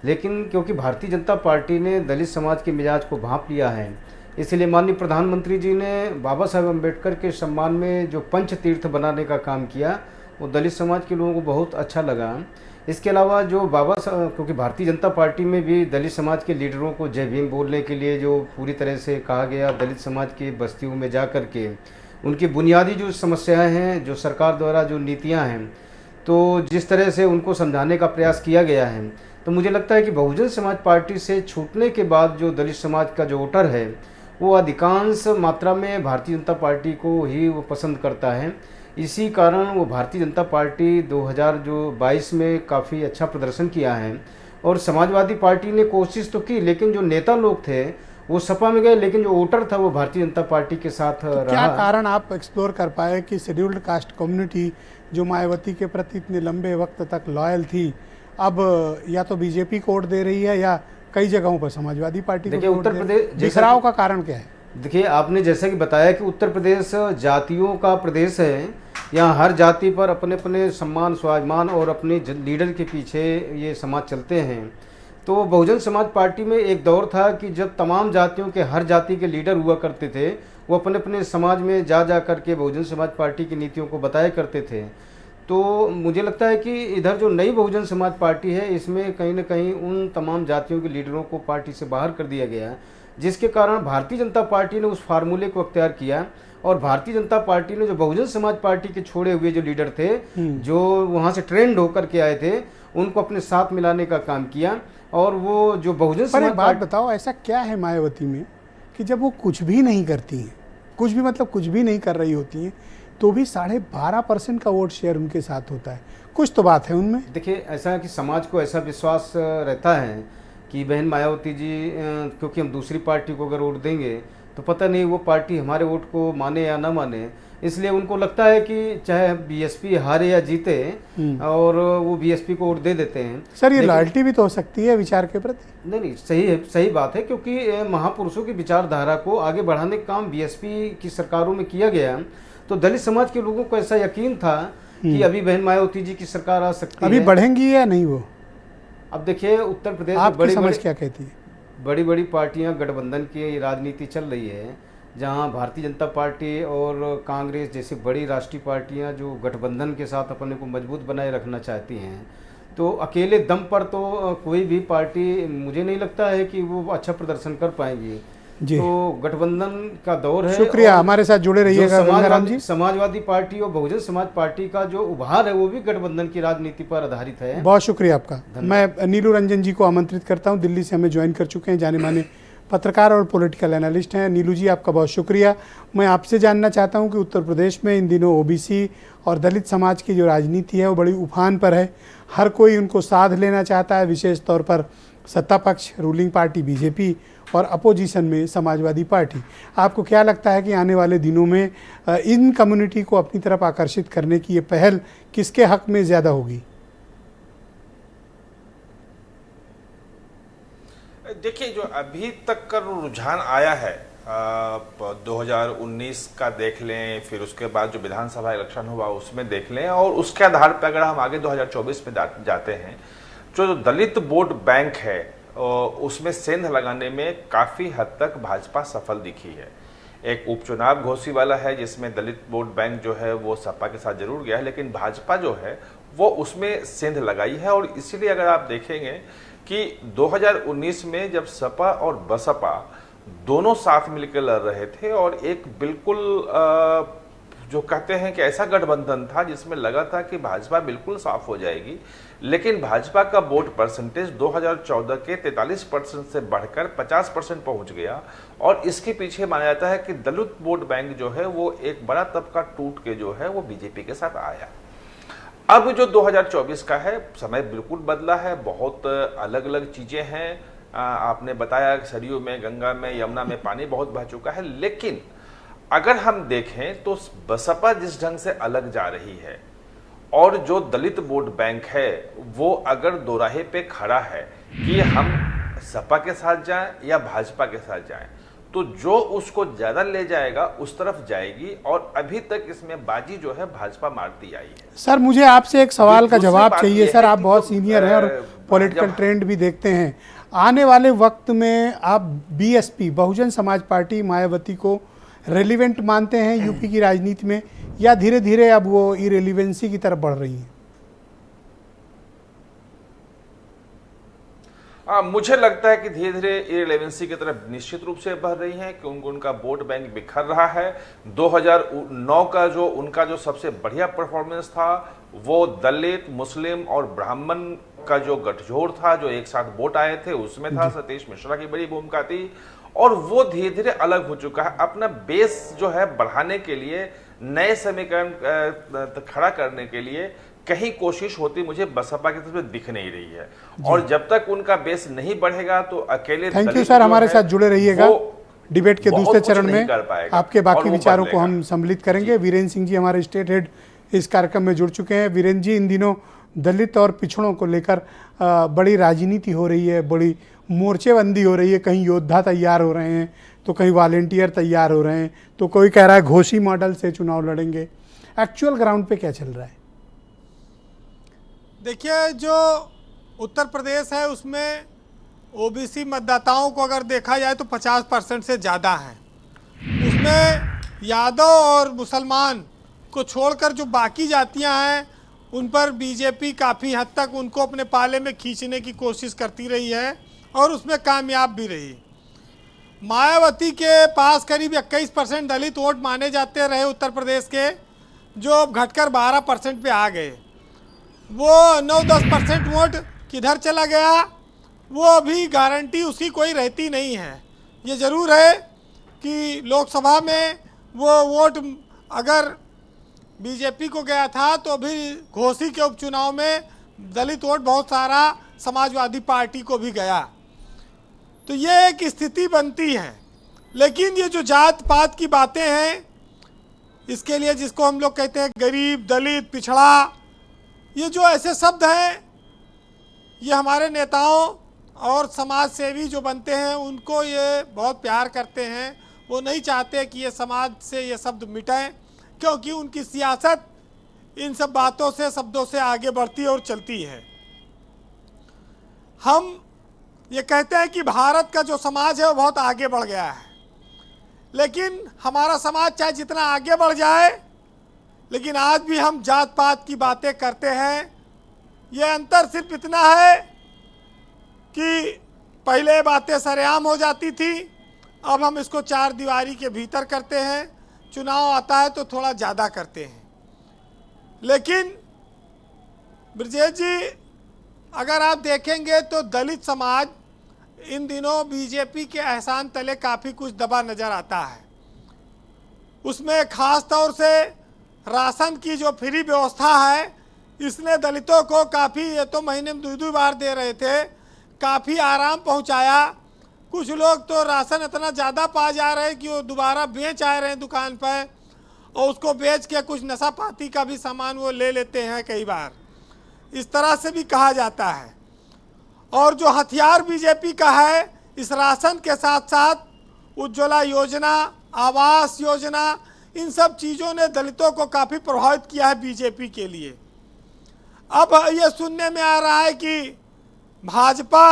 लेकिन क्योंकि भारतीय जनता पार्टी ने दलित समाज के मिजाज को भांप लिया है, इसलिए माननीय प्रधानमंत्री जी ने बाबा साहेब अम्बेडकर के सम्मान में जो पंच तीर्थ बनाने का काम किया वो दलित समाज के लोगों को बहुत अच्छा लगा। इसके अलावा जो क्योंकि भारतीय जनता पार्टी में भी दलित समाज के लीडरों को जय भीम बोलने के लिए जो पूरी तरह से कहा गया, दलित समाज की बस्तियों में जा कर के उनकी बुनियादी जो समस्याएं हैं, जो सरकार द्वारा जो नीतियां हैं, तो जिस तरह से उनको समझाने का प्रयास किया गया है, तो मुझे लगता है कि बहुजन समाज पार्टी से छूटने के बाद जो दलित समाज का जो वोटर है वो अधिकांश मात्रा में भारतीय जनता पार्टी को ही वो पसंद करता है। इसी कारण वो भारतीय जनता पार्टी 2022 में काफ़ी अच्छा प्रदर्शन किया है और समाजवादी पार्टी ने कोशिश तो की, लेकिन जो नेता लोग थे वो सपा में गए, लेकिन जो वोटर था वो भारतीय जनता पार्टी के साथ तो रहा। क्या कारण आप एक्सप्लोर कर पाए कि शेड्यूल्ड कास्ट कम्युनिटी जो मायावती के प्रति इतने लंबे वक्त तक लॉयल थी, अब या तो बीजेपी को वोट दे रही है या कई जगहों पर समाजवादी पार्टी को देखिए, वोट उत्तर दे रही प्रदेश है? जैसा बिखराव कि- का कारण क्या है? देखिए, आपने जैसा कि बताया कि उत्तर प्रदेश जातियों का प्रदेश है, यहाँ हर जाति पर अपने अपने सम्मान, स्वाभिमान और अपने लीडर के पीछे ये समाज चलते हैं। तो बहुजन समाज पार्टी में एक दौर था कि जब तमाम जातियों के हर जाति के लीडर हुआ करते थे, वो अपने अपने समाज में जा कर के बहुजन समाज पार्टी की नीतियों को बताया करते थे। तो मुझे लगता है कि इधर जो नई बहुजन समाज पार्टी है, इसमें कहीं ना कहीं उन तमाम जातियों के लीडरों को पार्टी से बाहर कर दिया गया, जिसके कारण भारतीय जनता पार्टी ने उस फार्मूले को अख्तियार किया और भारतीय जनता पार्टी ने जो बहुजन समाज पार्टी के छोड़े हुए जो लीडर थे, जो वहाँ से ट्रेंड होकर के आए थे, उनको अपने साथ मिलाने का काम किया। और वो जो बहुजन पर समाज एक बात बताओ, ऐसा क्या है मायावती में कि जब वो कुछ भी नहीं करती हैं, कुछ भी मतलब कुछ भी नहीं कर रही होती हैं, तो भी 12.5% का वोट शेयर उनके साथ होता है? कुछ तो बात है उनमें। देखिए, ऐसा है कि समाज को ऐसा विश्वास रहता है कि बहन मायावती जी, क्योंकि हम दूसरी पार्टी को अगर वोट देंगे तो पता नहीं वो पार्टी हमारे वोट को माने या ना माने, इसलिए उनको लगता है कि चाहे बीएसपी हारे या जीते और वो बीएसपी को वोट दे देते हैं। सर, ये लॉयल्टी भी तो हो सकती है विचार के प्रति। नहीं, सही है, सही बात है, क्योंकि महापुरुषों की विचारधारा को आगे बढ़ाने का काम बीएसपी की सरकारों में किया गया, तो दलित समाज के लोगों को ऐसा यकीन था कि अभी बहन मायावती जी की सरकार आ सकती है। अभी बढ़ेंगी या नहीं वो? अब देखिए, उत्तर प्रदेश में आपकी समझ क्या कहती है? बड़ी बड़ी पार्टियां गठबंधन की राजनीति चल रही है, जहां भारतीय जनता पार्टी और कांग्रेस जैसी बड़ी राष्ट्रीय पार्टियां जो गठबंधन के साथ अपने को मजबूत बनाए रखना चाहती हैं, तो अकेले दम पर तो कोई भी पार्टी मुझे नहीं लगता है कि वो अच्छा प्रदर्शन कर पाएंगी। जी। तो गठबंधन का दौर है। शुक्रिया, और हमारे साथ जुड़े जो रहिएगा गंगाराम जी। समाजवादी पार्टी और बहुजन समाज पार्टी का जो उभार है वो भी गठबंधन की राजनीति पर आधारित है। बहुत शुक्रिया आपका। मैं नीलू रंजन जी को आमंत्रित करता हूं, दिल्ली से हमें ज्वाइन कर चुके हैं, जाने माने पत्रकार और पॉलिटिकल एनालिस्ट हैं। नीलू जी, आपका बहुत शुक्रिया। मैं आपसे जानना चाहता हूं कि उत्तर प्रदेश में इन दिनों ओबीसी और दलित समाज की जो राजनीति है वो बड़ी उफान पर है। हर कोई उनको साध लेना चाहता है, विशेष तौर पर सत्ता पक्ष, रूलिंग पार्टी बीजेपी और अपोजिशन में समाजवादी पार्टी। आपको क्या लगता है कि आने वाले दिनों में इन कम्युनिटी को अपनी तरफ आकर्षित करने की ये पहल किसके हक में ज़्यादा होगी? देखिए, जो अभी तक का रुझान आया है 2019 का देख लें, फिर उसके बाद जो विधानसभा इलेक्शन हुआ उसमें देख लें, और उसके आधार पर अगर हम आगे 2024 में जाते हैं, जो दलित वोट बैंक है उसमें सेंध लगाने में काफ़ी हद तक भाजपा सफल दिखी है। एक उपचुनाव घोषीवाला है जिसमें दलित वोट बैंक जो है वो सपा के साथ जरूर गया है, लेकिन भाजपा जो है वो उसमें सेंध लगाई है। और इसीलिए अगर आप देखेंगे कि 2019 में जब सपा और बसपा दोनों साथ मिलकर लड़ रहे थे और एक बिल्कुल जो कहते हैं कि ऐसा गठबंधन था जिसमें लगा था कि भाजपा बिल्कुल साफ हो जाएगी, लेकिन भाजपा का वोट परसेंटेज 2014 के 43% से बढ़कर 50% पहुंच गया। और इसके पीछे माना जाता है कि दलित वोट बैंक जो है वो एक बड़ा तबका टूट के जो है वो बीजेपी के साथ आया। अब जो 2024 का है, समय बिल्कुल बदला है, बहुत अलग अलग चीजें हैं। आपने बताया सरयू में, गंगा में, यमुना में पानी बहुत बह चुका है, लेकिन अगर हम देखें तो बसपा जिस ढंग से अलग जा रही है और जो दलित वोट बैंक है वो अगर दोराहे पे खड़ा है कि हम सपा के साथ जाएं या भाजपा के साथ जाएं, तो जो उसको ज्यादा ले जाएगा उस तरफ जाएगी। और अभी तक इसमें बाजी जो है भाजपा मारती आई है। सर, मुझे आपसे एक सवाल का जवाब चाहिए। सर, आप बहुत सीनियर हैं और पॉलिटिकल ट्रेंड भी देखते हैं। आने वाले वक्त में आप बीएसपी, बहुजन समाज पार्टी, मायावती को रेलिवेंट मानते हैं यूपी की राजनीति में, या धीरे धीरे अब वो इरेलीवेंसी की तरफ बढ़ रही हैं? मुझे लगता है कि धीरे धीरे इरेलीवेंसी की तरफ निश्चित रूप से बढ़ रही है, क्योंकि उनका वोट बैंक बिखर रहा है। 2009 का जो उनका जो सबसे बढ़िया परफॉर्मेंस था वो दलित, मुस्लिम और ब्राह्मण का जो गठजोड़ था, जो एक साथ वोट आए थे, उसमें था। सतीश मिश्रा की बड़ी भूमिका थी और वो धीरे धीरे अलग हो चुका है। अपना बेस जो है बढ़ाने के लिए, नए समीकरण खड़ा करने के लिए कहीं कोशिश होती मुझे बसपा की तरफ दिख नहीं रही है। और जब तक उनका बेस नहीं बढ़ेगा तो अकेले थैंक यू सर, हमारे साथ जुड़े रहिएगा। डिबेट के दूसरे चरण में आपके बाकी विचारों को हम सम्मिलित करेंगे। वीरेंद्र सिंह जी हमारे स्टेट हेड इस कार्यक्रम में जुड़ चुके हैं। वीरेंद्र जी, इन दिनों दलित और पिछड़ों को लेकर बड़ी राजनीति हो रही है, बड़ी मोर्चेबंदी हो रही है। कहीं योद्धा तैयार हो रहे हैं तो कहीं वॉलेंटियर तैयार हो रहे हैं, तो कोई कह रहा है घोषी मॉडल से चुनाव लड़ेंगे। एक्चुअल ग्राउंड पे क्या चल रहा है? देखिए, जो उत्तर प्रदेश है उसमें ओबीसी मतदाताओं को अगर देखा जाए तो 50% से ज़्यादा हैं। उसमें यादव और मुसलमान को छोड़कर जो बाकी जातियां हैं उन पर बीजेपी काफ़ी हद तक उनको अपने पाले में खींचने की कोशिश करती रही है और उसमें कामयाब भी रही। मायावती के पास करीब 21% दलित वोट माने जाते रहे उत्तर प्रदेश के, जो अब घटकर 12% पे आ गए। वो 9-10% वोट किधर चला गया, वो अभी गारंटी उसकी कोई रहती नहीं है। ये ज़रूर है कि लोकसभा में वो वोट अगर बीजेपी को गया था तो अभी घोसी के उपचुनाव में दलित वोट बहुत सारा समाजवादी पार्टी को भी गया। तो ये एक स्थिति बनती है। लेकिन ये जो जात पात की बातें हैं, इसके लिए जिसको हम लोग कहते हैं गरीब, दलित, पिछड़ा, ये जो ऐसे शब्द हैं, ये हमारे नेताओं और समाज सेवी जो बनते हैं उनको ये बहुत प्यार करते हैं। वो नहीं चाहते कि ये समाज से ये शब्द मिटाएं, क्योंकि उनकी सियासत इन सब बातों से, शब्दों से आगे बढ़ती है और चलती है। हम ये कहते हैं कि भारत का जो समाज है वो बहुत आगे बढ़ गया है, लेकिन हमारा समाज चाहे जितना आगे बढ़ जाए, लेकिन आज भी हम जात पात की बातें करते हैं। ये अंतर सिर्फ इतना है कि पहले बातें सरेआम हो जाती थी, अब हम इसको 4 दीवारी के भीतर करते हैं, चुनाव आता है तो थोड़ा ज़्यादा करते हैं। लेकिन ब्रजेश जी, अगर आप देखेंगे तो दलित समाज इन दिनों बीजेपी के एहसान तले काफ़ी कुछ दबा नज़र आता है। उसमें ख़ास तौर से राशन की जो फ्री व्यवस्था है, इसने दलितों को काफ़ी, ये तो महीने में 2-2 बार दे रहे थे, काफ़ी आराम पहुंचाया। कुछ लोग तो राशन इतना ज़्यादा पा जा रहे हैं कि वो दोबारा बेच आ रहे हैं दुकान पर, और उसको बेच के कुछ नशा पाती का भी सामान वो ले लेते हैं कई बार। इस तरह से भी कहा जाता है। और जो हथियार बीजेपी का है, इस राशन के साथ साथ उज्ज्वला योजना, आवास योजना, इन सब चीज़ों ने दलितों को काफ़ी प्रभावित किया है बीजेपी के लिए। अब ये सुनने में आ रहा है कि भाजपा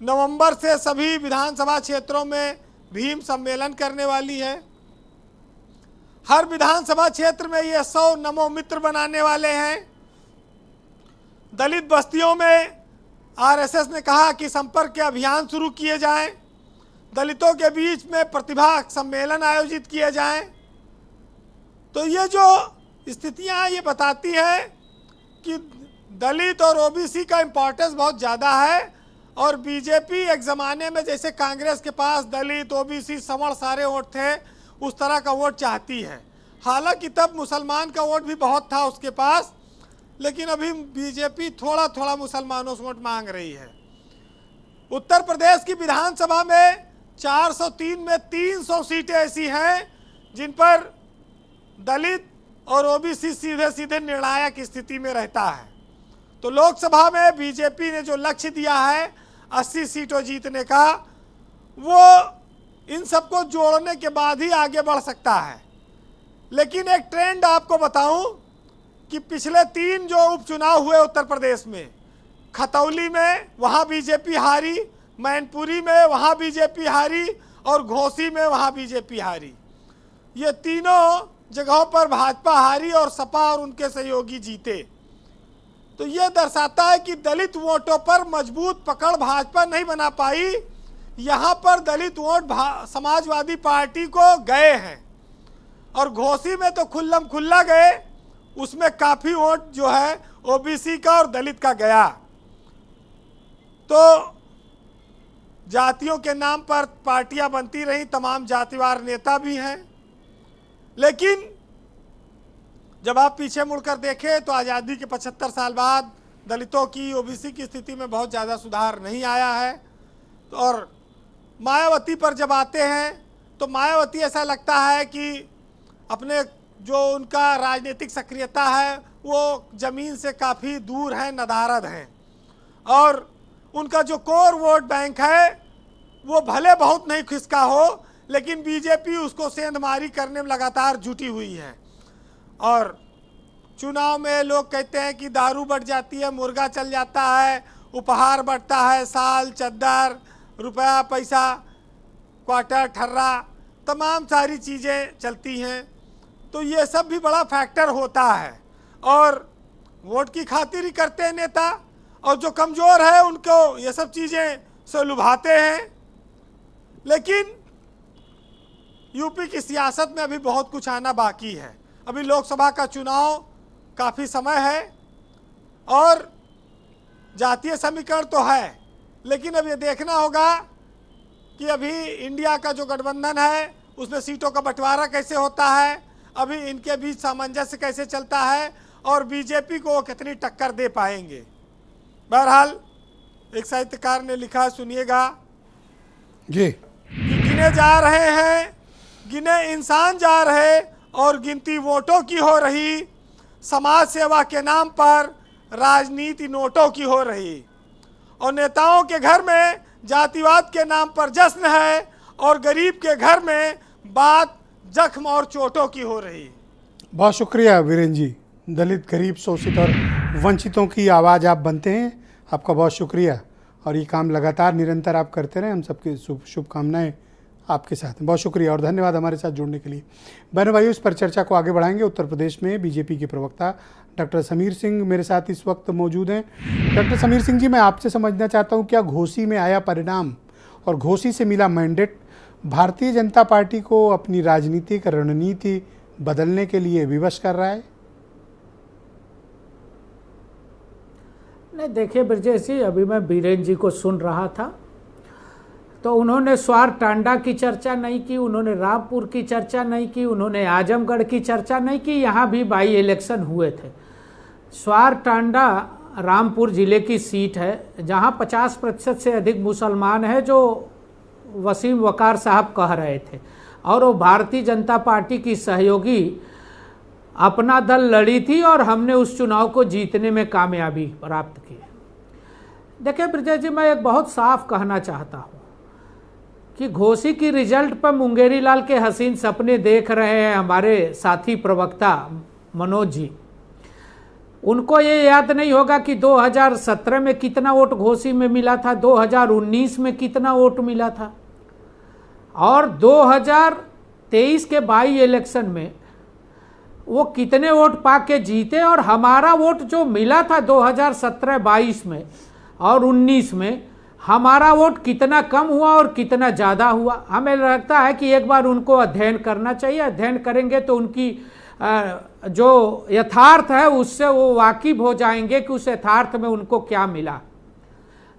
नवंबर से सभी विधानसभा क्षेत्रों में भीम सम्मेलन करने वाली है। हर विधानसभा क्षेत्र में ये 100 नमो मित्र बनाने वाले हैं। दलित बस्तियों में आरएसएस ने कहा कि संपर्क के अभियान शुरू किए जाएं, दलितों के बीच में प्रतिभा सम्मेलन आयोजित किए जाएं। तो ये जो स्थितियां ये बताती हैं कि दलित और ओबीसी का इम्पोर्टेंस बहुत ज़्यादा है, और बीजेपी एक ज़माने में जैसे कांग्रेस के पास दलित, ओबीसी, सवर्ण सारे वोट थे, उस तरह का वोट चाहती है। हालांकि तब मुसलमान का वोट भी बहुत था उसके पास, लेकिन अभी बीजेपी थोड़ा थोड़ा मुसलमानों से वोट मांग रही है। उत्तर प्रदेश की विधानसभा में 403 में 300 सीटें ऐसी हैं जिन पर दलित और ओबीसी सीधे सीधे निर्णायक स्थिति में रहता है। तो लोकसभा में बीजेपी ने जो लक्ष्य दिया है 80 सीटों जीतने का, वो इन सबको जोड़ने के बाद ही आगे बढ़ सकता है। लेकिन एक ट्रेंड आपको बताऊं कि पिछले 3 जो उपचुनाव हुए उत्तर प्रदेश में, खतौली में वहाँ बीजेपी हारी, मैनपुरी में वहाँ बीजेपी हारी, और घोसी में वहाँ बीजेपी हारी। ये तीनों जगहों पर भाजपा हारी और सपा और उनके सहयोगी जीते। तो ये दर्शाता है कि दलित वोटों पर मजबूत पकड़ भाजपा नहीं बना पाई। यहाँ पर दलित वोट समाजवादी पार्टी को गए हैं, और घोसी में तो खुल्लम खुल्ला गए, उसमें काफ़ी वोट जो है ओबीसी का और दलित का गया। तो जातियों के नाम पर पार्टियां बनती रहीं, तमाम जातिवार नेता भी हैं। लेकिन जब आप पीछे मुड़कर देखें तो आज़ादी के 75 साल बाद दलितों की, ओबीसी की स्थिति में बहुत ज़्यादा सुधार नहीं आया है। तो और मायावती पर जब आते हैं तो मायावती ऐसा लगता है कि अपने जो उनका राजनीतिक सक्रियता है वो ज़मीन से काफ़ी दूर है, नदारद हैं, और उनका जो कोर वोट बैंक है वो भले बहुत नहीं खिसका हो, लेकिन बीजेपी उसको सेंधमारी करने में लगातार जुटी हुई है। और चुनाव में लोग कहते हैं कि दारू बढ़ जाती है, मुर्गा चल जाता है, उपहार बढ़ता है, साल, चद्दर, रुपया, पैसा, क्वार्टर, ठर्रा, तमाम सारी चीज़ें चलती हैं। तो ये सब भी बड़ा फैक्टर होता है, और वोट की खातिर ही करते हैं नेता, और जो कमज़ोर है उनको ये सब चीज़ें से लुभाते हैं। लेकिन यूपी की सियासत में अभी बहुत कुछ आना बाकी है। अभी लोकसभा का चुनाव काफ़ी समय है, और जातीय समीकरण तो है, लेकिन अब ये देखना होगा कि अभी इंडिया का जो गठबंधन है उसमें सीटों का बंटवारा कैसे होता है, अभी इनके बीच सामंजस्य कैसे चलता है, और बीजेपी को वो कितनी टक्कर दे पाएंगे। बहरहाल एक साहित्यकार ने लिखा, सुनिएगा जी। कि गिने जा रहे हैं, गिने इंसान जा रहे, और गिनती वोटों की हो रही, समाज सेवा के नाम पर राजनीति नोटों की हो रही, और नेताओं के घर में जातिवाद के नाम पर जश्न है, और गरीब के घर में बात जख्म और चोटों की हो रही। बहुत शुक्रिया वीरेंद्र जी। दलित, गरीब, शोषित और वंचितों की आवाज़ आप बनते हैं, आपका बहुत शुक्रिया, और ये काम लगातार निरंतर आप करते रहें। हम सबकी शुभकामनाएं आपके साथ हैं। बहुत शुक्रिया और धन्यवाद हमारे साथ जुड़ने के लिए। बहनों भाइयों, इस पर चर्चा को आगे बढ़ाएंगे। उत्तर प्रदेश में बीजेपी के प्रवक्ता डॉक्टर समीर सिंह मेरे साथ इस वक्त मौजूद हैं। डॉक्टर समीर सिंह जी, मैं आपसे समझना चाहता हूं, क्या घोसी में आया परिणाम और घोसी से मिला मैंडेट भारतीय जनता पार्टी को अपनी राजनीतिक रणनीति बदलने के लिए विवश कर रहा है? नहीं, देखिए ब्रजेश जी, अभी मैं बीरेन जी को सुन रहा था तो उन्होंने स्वार टांडा की चर्चा नहीं की, उन्होंने रामपुर की चर्चा नहीं की, उन्होंने आजमगढ़ की चर्चा नहीं की। यहाँ भी बाई इलेक्शन हुए थे। स्वार टांडा रामपुर ज़िले की सीट है जहाँ 50% से अधिक मुसलमान है, जो वसीम वकार साहब कह रहे थे, और वो भारतीय जनता पार्टी की सहयोगी अपना दल लड़ी थी और हमने उस चुनाव को जीतने में कामयाबी प्राप्त की। देखिए ब्रजेश जी, मैं एक बहुत साफ कहना चाहता हूँ कि घोसी की रिजल्ट पर मुंगेरी लाल के हसीन सपने देख रहे हैं हमारे साथी प्रवक्ता मनोज जी। उनको ये याद नहीं होगा कि 2017 में कितना वोट घोसी में मिला था, 2019 में कितना वोट मिला था, और 2023 के बाई इलेक्शन में वो कितने वोट पा के जीते, और हमारा वोट जो मिला था 2017-22 में और 19 में, हमारा वोट कितना कम हुआ और कितना ज़्यादा हुआ। हमें लगता है कि एक बार उनको अध्ययन करना चाहिए। अध्ययन करेंगे तो उनकी जो यथार्थ है उससे वो वाकिफ हो जाएंगे कि उस यथार्थ में उनको क्या मिला।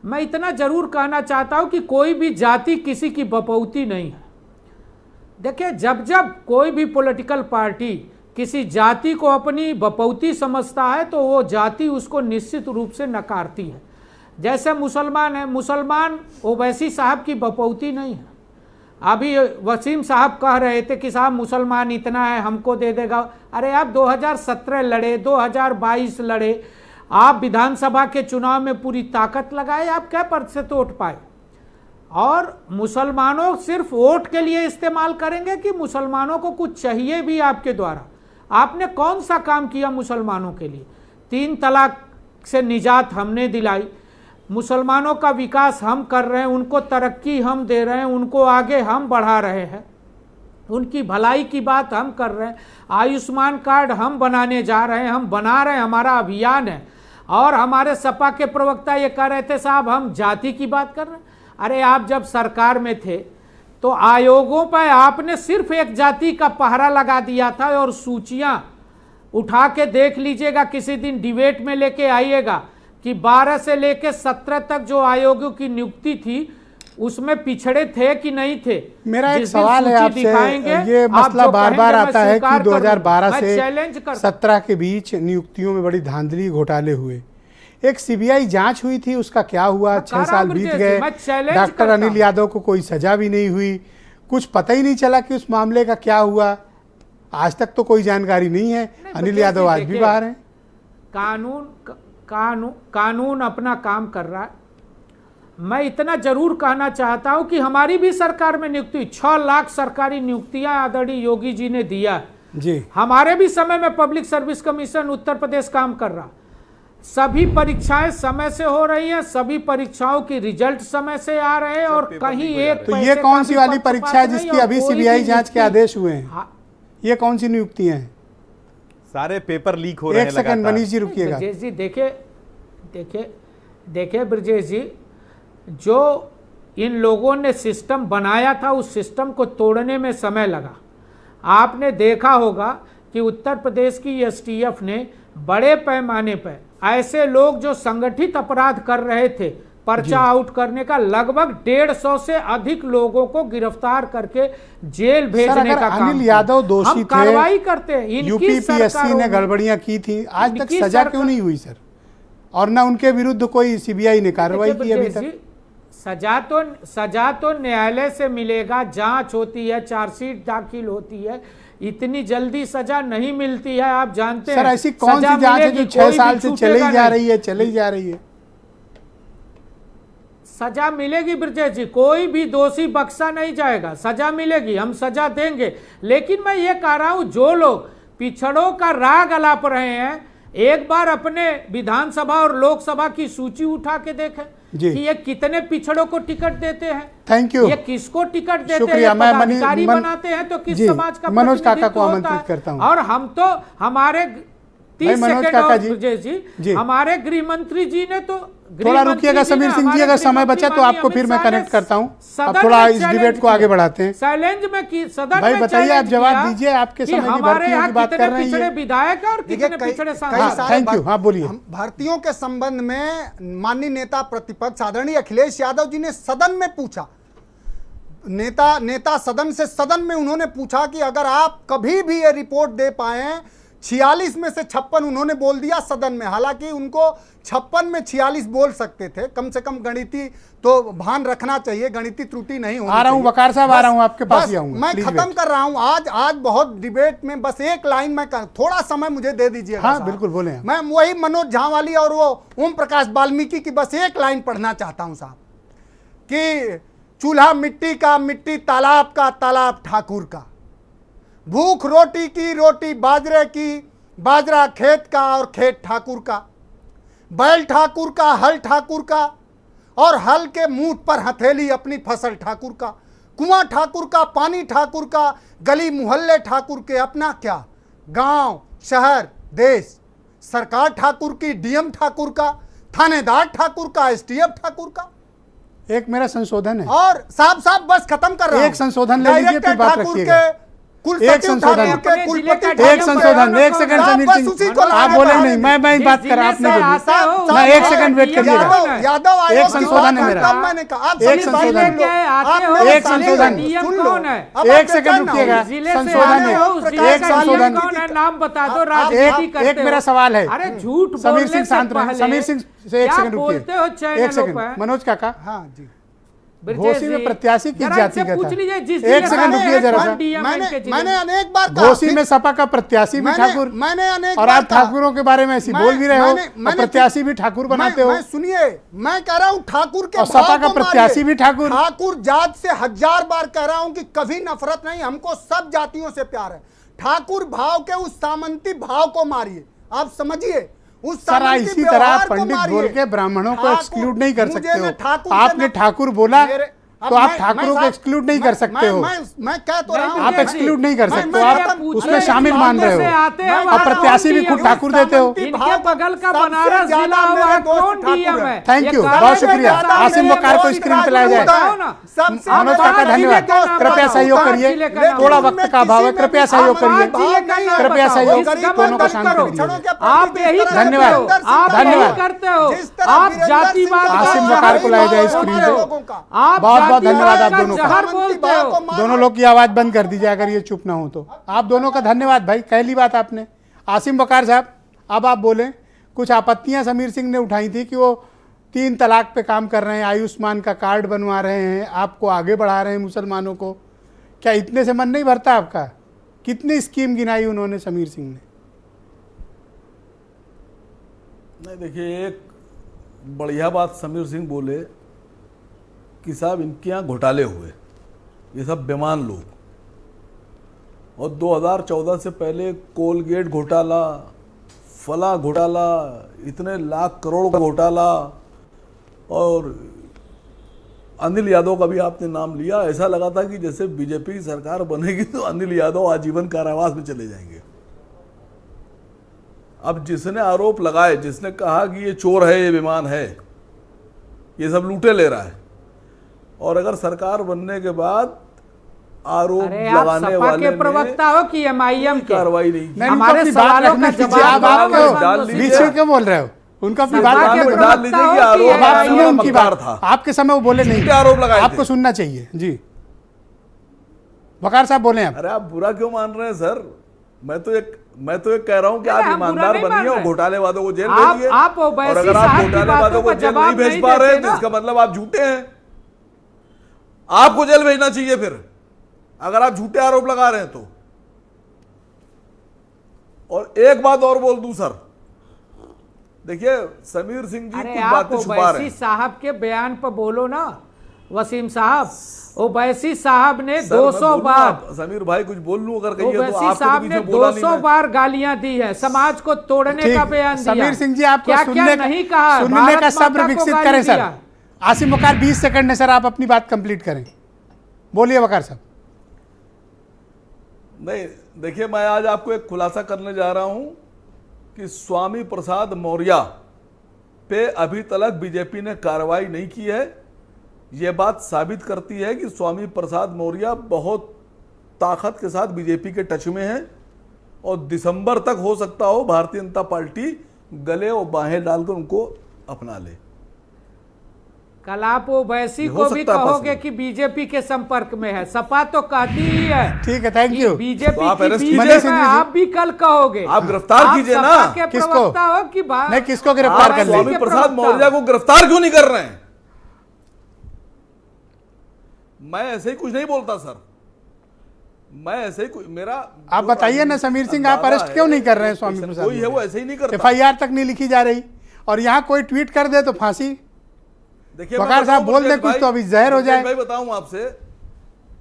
मैं इतना जरूर कहना चाहता हूँ कि कोई भी जाति किसी की बपौती नहीं है। देखिए, जब जब कोई भी पॉलिटिकल पार्टी किसी जाति को अपनी बपौती समझता है तो वो जाति उसको निश्चित रूप से नकारती है। जैसे मुसलमान है, मुसलमान ओवैसी साहब की बपौती नहीं है। अभी वसीम साहब कह रहे थे कि साहब मुसलमान इतना है, हमको दे देगा। अरे आप 2017 लड़े, 2022 लड़े, आप विधानसभा के चुनाव में पूरी ताकत लगाए, आप क्या प्रतिशत वोट पाए? और मुसलमानों सिर्फ वोट के लिए इस्तेमाल करेंगे कि मुसलमानों को कुछ चाहिए भी आपके द्वारा? आपने कौन सा काम किया मुसलमानों के लिए? 3 तलाक से निजात हमने दिलाई, मुसलमानों का विकास हम कर रहे हैं, उनको तरक्की हम दे रहे हैं, उनको आगे हम बढ़ा रहे हैं, उनकी भलाई की बात हम कर रहे हैं। आयुष्मान कार्ड हम बनाने जा रहे हैं, हम बना रहे हैं, हमारा अभियान है। और हमारे सपा के प्रवक्ता ये कह रहे थे साहब हम जाति की बात कर रहे हैं। अरे आप जब सरकार में थे तो आयोगों पर आपने सिर्फ एक जाति का पहरा लगा दिया था, और सूचियां उठा के देख लीजिएगा, किसी दिन डिबेट में लेके आइएगा कि 12 से लेके 17 तक जो आयोगों की नियुक्ति थी उसमें पिछड़े थे कि नहीं थे। मेरा एक सवाल है आपसे, ये मसला बार बार आता है कि 2012 से 17 के बीच नियुक्तियों में बड़ी धांधली घोटाले हुए। एक सीबीआई जांच हुई थी, उसका क्या हुआ? 6 साल बीत गए, डॉक्टर अनिल यादव को कोई सजा भी नहीं हुई, कुछ पता ही नहीं चला कि उस मामले का क्या हुआ। आज तक तो कोई जानकारी नहीं है। अनिल यादव आज भी बाहर हैं। कानून अपना काम कर रहा है। मैं इतना जरूर कहना चाहता हूं कि हमारी भी सरकार में नियुक्ति 6 लाख सरकारी नियुक्तियां आदरणीय योगी जी ने दिया जी। हमारे भी समय में public service commission Uttar Pradesh काम कर रहा। सभी परीक्षाएं समय से हो रही हैं, सभी परीक्षाओं की रिजल्ट समय से आ रहे हैं, और कहीं एक तो ये कौन सी वाली परीक्षा है जिसकी अभी सीबीआई जांच के आदेश हुए हैं? ये कौन सी नियुक्तियां हैं? सारे पेपर लीक हो रहे हैं। एक सेकंड मनीष जी रुकिएगा। ब्रजेश जी देखिए ब्रजेश जी, जो इन लोगों ने सिस्टम बनाया था उस सिस्टम को तोड़ने में समय लगा। आपने देखा होगा कि उत्तर प्रदेश की एसटीएफ ने बड़े पैमाने पर ऐसे लोग जो संगठित अपराध कर रहे थे पर्चा आउट करने का, लगभग 150 से अधिक लोगों को गिरफ्तार करके जेल भेजने का काम। अनिल यादव दोषी थे, कार्रवाई करते हैं। यूपीपीएससी ने गड़बड़िया की थी, आज तक सजा क्यों नहीं हुई सर? और ना उनके विरुद्ध कोई सीबीआई ने कार्रवाई की अभी तक। सजा तो न्यायालय से मिलेगा, जांच होती है, चार्जशीट दाखिल होती है, इतनी जल्दी सजा नहीं मिलती है। आप जानते हैं सर, ऐसी कौन सी जांच है जो 6 साल से चली जा रही है? सजा मिलेगी ब्रजेश जी, कोई भी दोषी बख्शा नहीं जाएगा, सजा मिलेगी, हम सजा देंगे। लेकिन मैं ये कह रहा हूं, जो लोग पिछड़ों का राग अलाप रहे हैं, एक बार अपने विधानसभा और लोकसभा की सूची उठा के देखें कि ये कितने पिछड़ों को टिकट देते हैं। Thank you. ये किसको टिकट देते हैं? शुक्रिया। मैं अधिकारी बनाते हैं तो किस समाज का? मनोज काका को आमंत्रित करता हूं। और हम तो हमारे 30 सेकंड और ब्रजेश जी, हमारे गृह मंत्री जी ने तो थोड़ा रुकिएगा समीर सिंह जी, अगर समय बचा तो आपको फिर मैं कनेक्ट करता हूँ। अब थोड़ा इस डिबेट को आगे बढ़ाते हैं। चैलेंज में की सदन भाई में बताइए, आप चैलेंज जवाब किया दीजिए, आपके कि समय की हमारे भर्तियों यहाँ की बात कितने कर रहे पिछड़े हैं। विधायक और देखिए, कितने पिछड़े कई सांसद। सारे थैंक यू, हाँ बोलिए। भर्तियों के संबंध में माननीय नेता प्रतिपक्ष आदरणीय अखिलेश यादव जी ने सदन में पूछा, नेता सदन से सदन में उन्होंने पूछा कि अगर आप कभी भी ये रिपोर्ट दे पाए, 46 में से 56 उन्होंने बोल दिया सदन में। हालांकि उनको 56 में 46 बोल सकते थे, कम से कम गणितीय तो भान रखना चाहिए, गणितीय त्रुटि नहीं होनी चाहिए। आ रहा हूं वकार साहब, आ रहा हूं, आपके पास ही आऊंगा। मैं खत्म कर रहा हूं। आज बहुत डिबेट में बस एक लाइन में थोड़ा समय मुझे दे दीजिए। हाँ बिल्कुल, बोले। मैं वही मनोज झा वाली और वो ओम प्रकाश वाल्मीकि की बस एक लाइन पढ़ना चाहता हूं साहब, कि चूल्हा मिट्टी का, मिट्टी तालाब का, तालाब ठाकुर का, भूख रोटी की, रोटी बाजरे की, बाजरा खेत का और खेत ठाकुर का, बैल ठाकुर का, हल ठाकुर का और हल के मुंह पर हथेली अपनी फसल ठाकुर का, कुआं ठाकुर का, पानी ठाकुर का, गली मोहल्ले ठाकुर के, अपना क्या गांव शहर देश, सरकार ठाकुर की, डीएम ठाकुर का, थानेदार ठाकुर का, एसटीएफ ठाकुर का। एक मेरा संशोधन है, और साहब बस खत्म कर रहा हूं। एक संशोधन ले लीजिए, फिर बात रखिएगा। एक संशोधन, एक संशोधन, एक सेकंड समीर सिंह, आप बोले नहीं, मैं बात कर रहा, आपने बोली। मैं एक सेकंड वेट करिएगा। यादव एक संशोधन है मेरा, मैंने कहा एक संशोधन, एक संशोधन, एक सेकंड रुकिएगा। संशोधन है, एक संशोधन, नाम बता दो, राजनीति करते हो। एक मेरा सवाल है। अरे झूठ समीर सिंह शांत रहे, समीर सिंह से एक सेकंड रुकिए, एक सेकंड। मनोज काका, हाँ जी, घोसी में प्रत्याशी किस जाति का था? एक सेकंड रुकिए जरा सा। मैंने अनेक बार घोसी में सपा का प्रत्याशी भी ठाकुर, मैंने अनेक और आप ठाकुरों के बारे में ऐसी बोल भी रहे हो, और प्रत्याशी भी ठाकुर बनाते हो। सुनिए, मैं कह रहा हूँ ठाकुर के, और सपा का प्रत्याशी भी ठाकुर। ठाकुर जात से 1000 बार कह रहा हूँ कि कभी नफरत नहीं, हमको सब जातियों से प्यार है। ठाकुर भाव के उस सामंती भाव को मारिए, आप समझिए। सर इसी तरह पंडित बोल के ब्राह्मणों को एक्सक्लूड नहीं कर सकते हो। आपने ठाकुर बोला तो आप ठाकुरों को एक्सक्लूड नहीं कर सकते हो। मैं कह तो रहा हूं, आप एक्सक्लूड नहीं कर सकते हो, आप उसमें शामिल मान रहे हो, और प्रत्याशी भी खुद ठाकुर देते हो। इनके बगल का बनारस जिला हुआ कौन डीएम है? थैंक यू, बहुत शुक्रिया। आसिम वकार को स्क्रीन पे लाया जाए। मनोज काका धन्यवाद, कृपया सहयोग करिए, थोड़ा वक्त का अभाव है, कृपया सहयोग करिए, कृपया सहयोग दोनों को शांत करिए। आप यही धन्यवाद, धन्यवाद करते हो, आप जातिवाद। आसिम वकार को लाया जाए स्क्रीन पे। बहुत बहुत धन्यवाद आप दोनों का। दोनों लोग की आवाज बंद कर दीजिए अगर ये चुप ना हो तो। आप दोनों का धन्यवाद भाई, कह ली बात आपने। आसिम वकार साहब, अब आप बोले। कुछ आपत्तियां समीर सिंह ने उठाई थी कि वो 3 तलाक पे काम कर रहे हैं, आयुष्मान का कार्ड बनवा रहे हैं, आपको आगे बढ़ा रहे हैं मुसलमानों को। क्या इतने से मन नहीं भरता आपका? कितनी स्कीम गिनाई उन्होंने समीर सिंह ने? नहीं, देखिए, एक बढ़िया बात समीर सिंह बोले कि साहब इनके यहाँ घोटाले हुए, ये सब बेमान लोग। और 2014 से पहले कोलगेट घोटाला, फला घोटाला, इतने लाख करोड़ का घोटाला, और अनिल यादव का भी आपने नाम लिया। ऐसा लगा था कि जैसे बीजेपी की सरकार बनेगी तो अनिल यादव आजीवन कारावास में चले जाएंगे। अब जिसने आरोप लगाए, जिसने कहा कि ये चोर है, ये बेईमान है, ये सब लूटे ले रहा है, और अगर सरकार बनने के बाद आरोप लगाने वाले के प्रवक्ता हो कि एमआईएम की कार्रवाई नहीं, हमारे सवालों का जवाब डाल लीजिए। बीच में क्यों बोल रहे हो? उनका अपनी बात डाल लीजिए कि आरोप आप सुनो उनकी बात था। आपके समय वो बोले नहीं, आरोप लगाए आपको सुनना चाहिए। जी वकार साहब बोले आप। अरे आप बुरा क्यों मान रहे हैं सर? मैं तो एक कह रहा हूं कि आप ईमानदार बनिए और घोटाले वादों को जेल भेजिए। और अगर आप घोटाले वादों को जेल नहीं भेज पा रहे हैं तो इसका मतलब आप झूठे हैं, आपको जेल भेजना चाहिए फिर, अगर आप झूठे आरोप लगा रहे हैं तो। और एक बात और बोल दूं सर, देखिए समीर सिंह जी कुछ बातें छुपा रहे हैं। साहब के बयान पर बोलो ना वसीम साहब। ओवैसी साहब ने 200 बार, समीर भाई कुछ बोल लूं अगर कहिए तो। ओवैसी साहब ने 200 बार गालियां दी है, समाज को तोड़ने का बयान दिया। समीर सिंह जी आपको क्या सुनने नहीं कहा, सुनने का सब्र विकसित करें सर। आसिम वकार 20 सेकंड है सर, आप अपनी बात कंप्लीट करें। बोलिए वकार साहब। नहीं, देखिए, मैं आज आपको एक खुलासा करने जा रहा हूं कि स्वामी प्रसाद मौर्य पे अभी तक बीजेपी ने कार्रवाई नहीं की है। ये बात साबित करती है कि स्वामी प्रसाद मौर्य बहुत ताकत के साथ बीजेपी के टच में है और दिसंबर तक हो सकता हो भारतीय जनता पार्टी गले और बाहें डालकर उनको अपना ले। कल आप ओवैसी को भी कहोगे कि बीजेपी के संपर्क में है, सपा तो कहती ही है। ठीक है, थैंक यू। बीजेपी तो आप की अरेस्ट बीजेपी कीजिए। में आप भी कल कहोगे, आप गिरफ्तार कीजिए ना। सपा के किसको? प्रवक्ता हो कि नहीं, किसको गिरफ्तार कर स्वामी लें? प्रसाद मौर्य को गिरफ्तार क्यों नहीं कर रहे हैं? मैं ऐसे ही कुछ नहीं बोलता सर, मैं ऐसे ही मेरा आप बताइए ना समीर सिंह, आप अरेस्ट क्यों नहीं कर रहे हैं स्वामी प्रसाद? कोई है वो ऐसे ही नहीं करता। FIR तक नहीं लिखी जा रही और यहाँ कोई ट्वीट कर दे तो फांसी। देखिए वकार साहब बोल दे कुछ तो अभी जहर हो जाए। भाई बताऊं आपसे,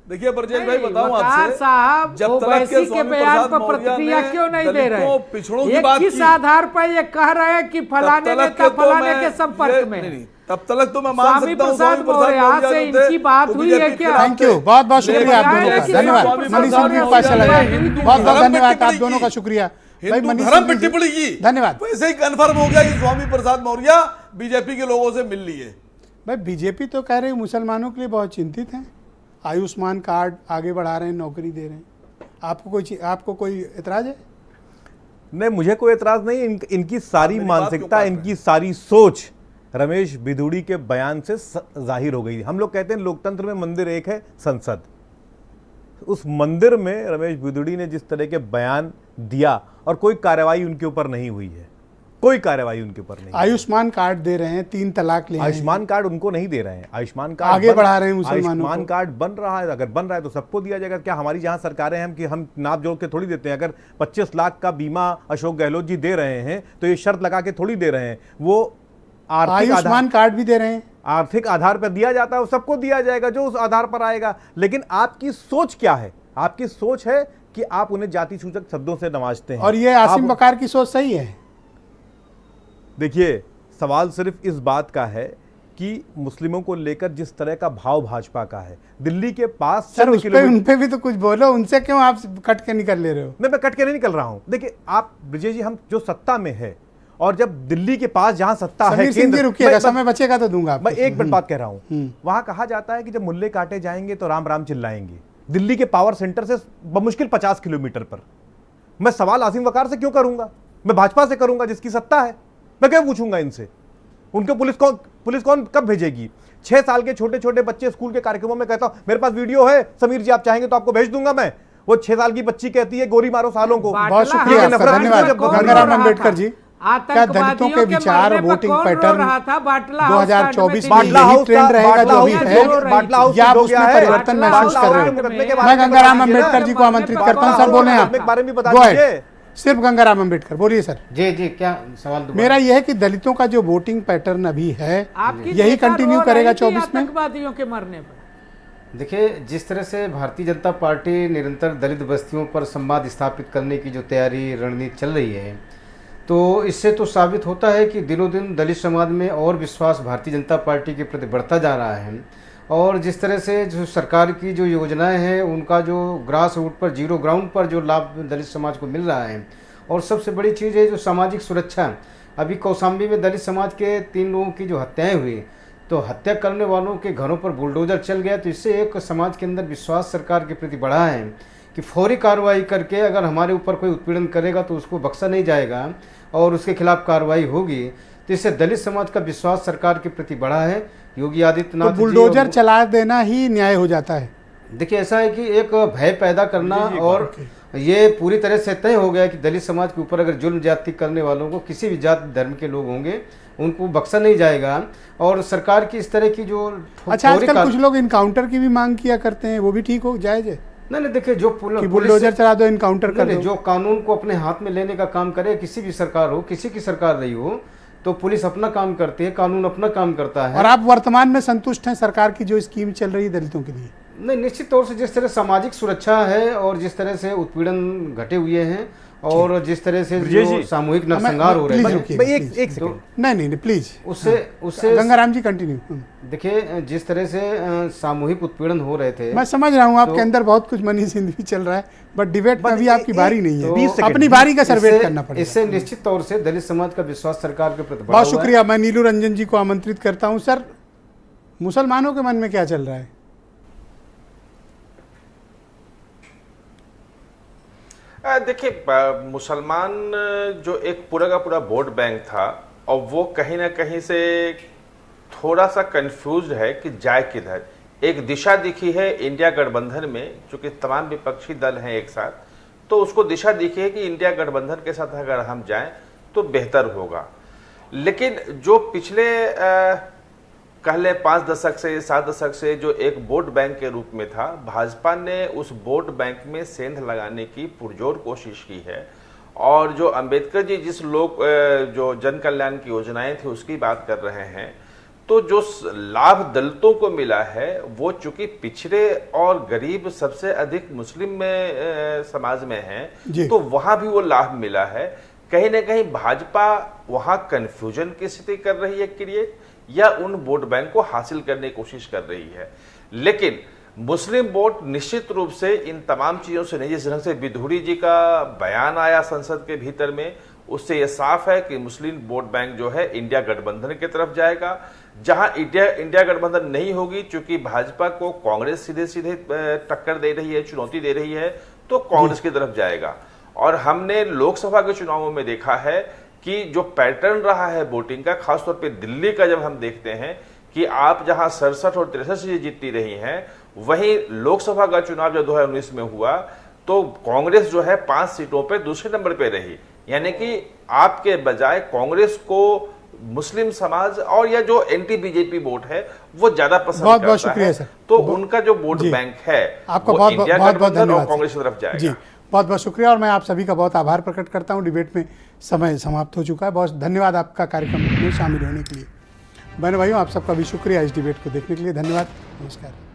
देखिए ब्रजेश भाई नहीं, बताऊं वकार आपसे, साहब जब तक ओवैसी के के स्वामी बयान प्रसाद पर मौर्य प्रतिक्रिया ने क्यों नहीं दे रहे? दलितों पिछड़ों की ये बात किस की, आधार पर ये कह रहे हैं कि फलाने नेता फलाने के संपर्क में? नहीं, तब तक तो मैं मान स्वामी सकता हूं प्रसाद स्वामी प्रसाद मौर्य से जो थे, इनकी बात वो हुई बीजेपी है के क्या? खिलाफ थैंक यू, बहुत बहुत शुक्रिया आप दोनों का, कि धन्यवाद। स्वामी मनीष प्रसाद सिंह मौर्य पास चला जाए, हिंदू बहुत बहुत धर्म पे धन्यवाद आप टिप्पणी दोनों का की। शुक्रिया भाई। हिंदू मनीष धर्म सिंह पे जी, टिप्पणी की, धन्यवाद वैसे ही कन्फर्म हो गया कि स्वामी प्रसाद मौर्य बीजेपी के लोगों से मिल लिए। भाई बीजेपी तो कह रही है मुसलमानों के लिए बहुत चिंतित है, आयुष्मान कार्ड आगे बढ़ा रहे हैं, नौकरी दे रहे हैं। आपको कोई एतराज है? नहीं, मुझे कोई एतराज नहीं। इनकी सारी मेरी बात मानसिकता, क्यों काट इनकी सारी सोच रमेश बिधूड़ी के बयान से जाहिर हो गई। हम लोग कहते हैं लोकतंत्र में मंदिर एक है, संसद। उस मंदिर में रमेश बिधूड़ी ने जिस तरह के बयान दिया और कोई कार्रवाई उनके ऊपर नहीं हुई है, कोई कार्रवाई उनके ऊपर नहीं। आयुष्मान कार्ड दे रहे हैं, 3 तलाक ले आए हैं। आयुष्मान कार्ड उनको नहीं दे रहे हैं, आयुष्मान कार्ड आगे बढ़ा रहे हैं मुसलमानों आयुष्मान को। कार्ड बन रहा है, अगर बन रहा है तो सबको दिया जाएगा। क्या हमारी जहां सरकारें हैं कि हम नाप जोड़ के थोड़ी देते हैं? अगर 25 लाख का बीमा अशोक गहलोत जी दे रहे हैं तो ये शर्त लगा के थोड़ी दे रहे हैं। वो आयुष्मान कार्ड भी दे रहे हैं, आर्थिक आधार पर दिया जाता है, वो सबको दिया जाएगा जो उस आधार पर आएगा। लेकिन आपकी सोच क्या है? आपकी सोच है कि आप उन्हें जाति सूचक शब्दों से नवाजते हैं। और ये आसिम बकार की सोच सही है? देखिए, सवाल सिर्फ इस बात का है कि मुस्लिमों को लेकर जिस तरह का भाव भाजपा का है, दिल्ली के पास सर उन पे भी तो कुछ बोलो, उनसे क्यों आप कट के निकल ले रहे हो? मैं कट के नहीं निकल रहा हूं। देखिए आप ब्रजेश जी, हम जो सत्ता में है और जब दिल्ली के पास जहां सत्ता है, समीर सिंह जी रुकिएगा, समय बचेगा तो दूंगा आपको। मैं एक मिनट बात कह रहा हूं। वहां कहा जाता है कि जब मुल्ले काटे जाएंगे तो राम राम चिल्लाएंगे। दिल्ली के पावर सेंटर से बमुश्किल 50 किलोमीटर पर। मैं सवाल आसिम वकार से क्यों करूंगा? मैं भाजपा से करूंगा जिसकी सत्ता है। मैं क्यों पूछूंगा इनसे? उनको पुलिस कौन कब भेजेगी? 6 साल के छोटे छोटे बच्चे स्कूल के कार्यक्रमों में कहता हूं, मेरे पास वीडियो है समीर जी, आप चाहेंगे तो आपको भेज दूंगा मैं। वो 6 साल की बच्ची कहती है गोली मारो सालों को। बहुत शुक्रिया आपका, धन्यवाद गंगाराम अम्बेडकर जी। क्या दलितों के विचार और वोटिंग पैटर्न 2024 में यही ट्रेंड रहेगा जो भी है, या आप उसमें परिवर्तन महसूस कर रहे हो? मैं गंगाराम अम्बेडकर जी को आमंत्रित करता हूं। सर बोले आप, गो अहेड। सिर्फ गंगाराम अम्बेडकर बोलिए सर। जी क्या सवाल? मेरा यह है कि दलितों का जो वोटिंग पैटर्न अभी है यही कंटिन्यू करेगा 24 में? आतंकवादियों के मरने पर देखिए, जिस तरह से भारतीय जनता पार्टी निरंतर दलित बस्तियों पर संवाद स्थापित करने की जो तैयारी रणनीति चल रही है, तो इससे तो साबित होता है कि दिनों दिन दलित समाज में और विश्वास भारतीय जनता पार्टी के प्रति बढ़ता जा रहा है। और जिस तरह से जो सरकार की जो योजनाएं हैं, उनका जो ग्रास रूट पर, जीरो ग्राउंड पर जो लाभ दलित समाज को मिल रहा है, और सबसे बड़ी चीज़ है जो सामाजिक सुरक्षा। अभी कौशाम्बी में दलित समाज के 3 लोगों की जो हत्याएं हुई, तो हत्या करने वालों के घरों पर बुलडोजर चल गया, तो इससे एक समाज के अंदर विश्वास सरकार के प्रति बढ़ा है कि फौरी कार्रवाई करके अगर हमारे ऊपर कोई उत्पीड़न करेगा तो उसको बख्शा नहीं जाएगा और उसके खिलाफ कार्रवाई होगी। तो इससे दलित समाज का विश्वास सरकार के प्रति बढ़ा है। योगी आदित्यनाथ तो बुलडोजर चला देना ही न्याय हो जाता है? देखिए, ऐसा है कि एक भय पैदा करना, और ये पूरी तरह से तय हो गया कि दलित समाज के ऊपर अगर जुल्म ज्यादती करने वालों को, किसी भी जाति धर्म के लोग होंगे, उनको बख्शा नहीं जाएगा। और सरकार की इस तरह की जो अच्छा, आजकल कुछ लोग इनकाउंटर की भी मांग किया करते हैं, वो भी ठीक हो जायज है? नहीं, देखिए, जो बुलडोजर चला दो, इनकाउंटर कर दो। जो कानून को अपने हाथ में लेने का काम करे, किसी भी सरकार हो, किसी की सरकार रही हो, तो पुलिस अपना काम करती है, कानून अपना काम करता है। और आप वर्तमान में संतुष्ट हैं सरकार की जो स्कीम चल रही है दलितों के लिए? नहीं, निश्चित तौर से जिस तरह सामाजिक सुरक्षा है और जिस तरह से उत्पीड़न घटे हुए हैं और जिस तरह से ब्रजेश जो जी, सामूहिक नरसंहार हो रहे प्लीज थे, रुकिए, भाई एक प्लीज। एक सेकंड, नहीं प्लीज, उससे गंगाराम जी कंटिन्यू। देखिए जिस तरह से सामूहिक उत्पीड़न हो रहे थे, मैं समझ रहा हूँ आपके तो- अंदर बहुत कुछ मनी सिंधवी चल रहा है, बट डिबेट में अभी आपकी बारी नहीं तो है, 20 सेकंड, अपनी बारी का सर्वे इससे- करना पड़ेगा। इससे निश्चित तौर से दलित समाज का विश्वास सरकार के प्रति बढ़ा बहुत हुआ है। शुक्रिया। मैं नीलू रंजन जी को आमंत्रित करता हूँ। सर, मुसलमानों के मन में क्या चल रहा है? देखिए, मुसलमान जो एक पूरा का पूरा वोट बैंक था, और वो कहीं ना कहीं से थोड़ा सा कंफ्यूज है कि जाए किधर। एक दिशा दिखी है इंडिया गठबंधन में, चूंकि तमाम विपक्षी दल हैं एक साथ, तो उसको दिशा दिखी है कि इंडिया गठबंधन के साथ अगर हम जाएं तो बेहतर होगा। लेकिन जो पिछले कहले 5 दशक से 7 दशक से जो एक वोट बैंक के रूप में था, भाजपा ने उस वोट बैंक में सेंध लगाने की पुरजोर कोशिश की है। और जो अंबेडकर जी जिस जो जन कल्याण की योजनाएं थी उसकी बात कर रहे हैं, तो जो लाभ दलितों को मिला है वो चूंकि पिछड़े और गरीब सबसे अधिक मुस्लिम में समाज में हैं, तो वहां भी वो लाभ मिला है। कहीं ना कहीं भाजपा वहां कंफ्यूजन की स्थिति कर रही है क्रिएट, या उन वोट बैंक को हासिल करने की कोशिश कर रही है। लेकिन मुस्लिम वोट निश्चित रूप से इन तमाम चीजों से नहीं, जिस ढंग से विधुरी जी का बयान आया संसद के भीतर में, उससे यह साफ है कि मुस्लिम वोट बैंक जो है इंडिया गठबंधन की तरफ जाएगा। जहां इंडिया गठबंधन नहीं होगी, चूंकि भाजपा को कांग्रेस सीधे सीधे टक्कर दे रही है, चुनौती दे रही है, तो कांग्रेस की तरफ जाएगा। और हमने लोकसभा के चुनावों में देखा है कि जो पैटर्न रहा है वोटिंग का, खासतौर पे दिल्ली का जब हम देखते हैं कि आप जहां 67 और 63 सीटें जीतती रही हैं, वहीं लोकसभा का चुनाव जब 2019 में हुआ तो कांग्रेस जो है 5 सीटों पे दूसरे नंबर पे रही। यानी कि आपके बजाय कांग्रेस को मुस्लिम समाज और या जो एंटी बीजेपी वोट है वो ज्यादा पसंद बहुत करता शुक्रिया है। सर। तो उनका जो वोट बैंक है आपका वो बहुत इंडिया बहुत गठबंधन और धन्यवाद कांग्रेस की तरफ जाएगा। जी, बहुत बहुत शुक्रिया। और मैं आप सभी का बहुत आभार प्रकट करता हूँ। डिबेट में समय समाप्त हो चुका है। बहुत धन्यवाद आपका कार्यक्रम में शामिल होने के लिए। बहनों भाइयों, आप सबका भी शुक्रिया इस डिबेट को देखने के लिए। धन्यवाद, नमस्कार।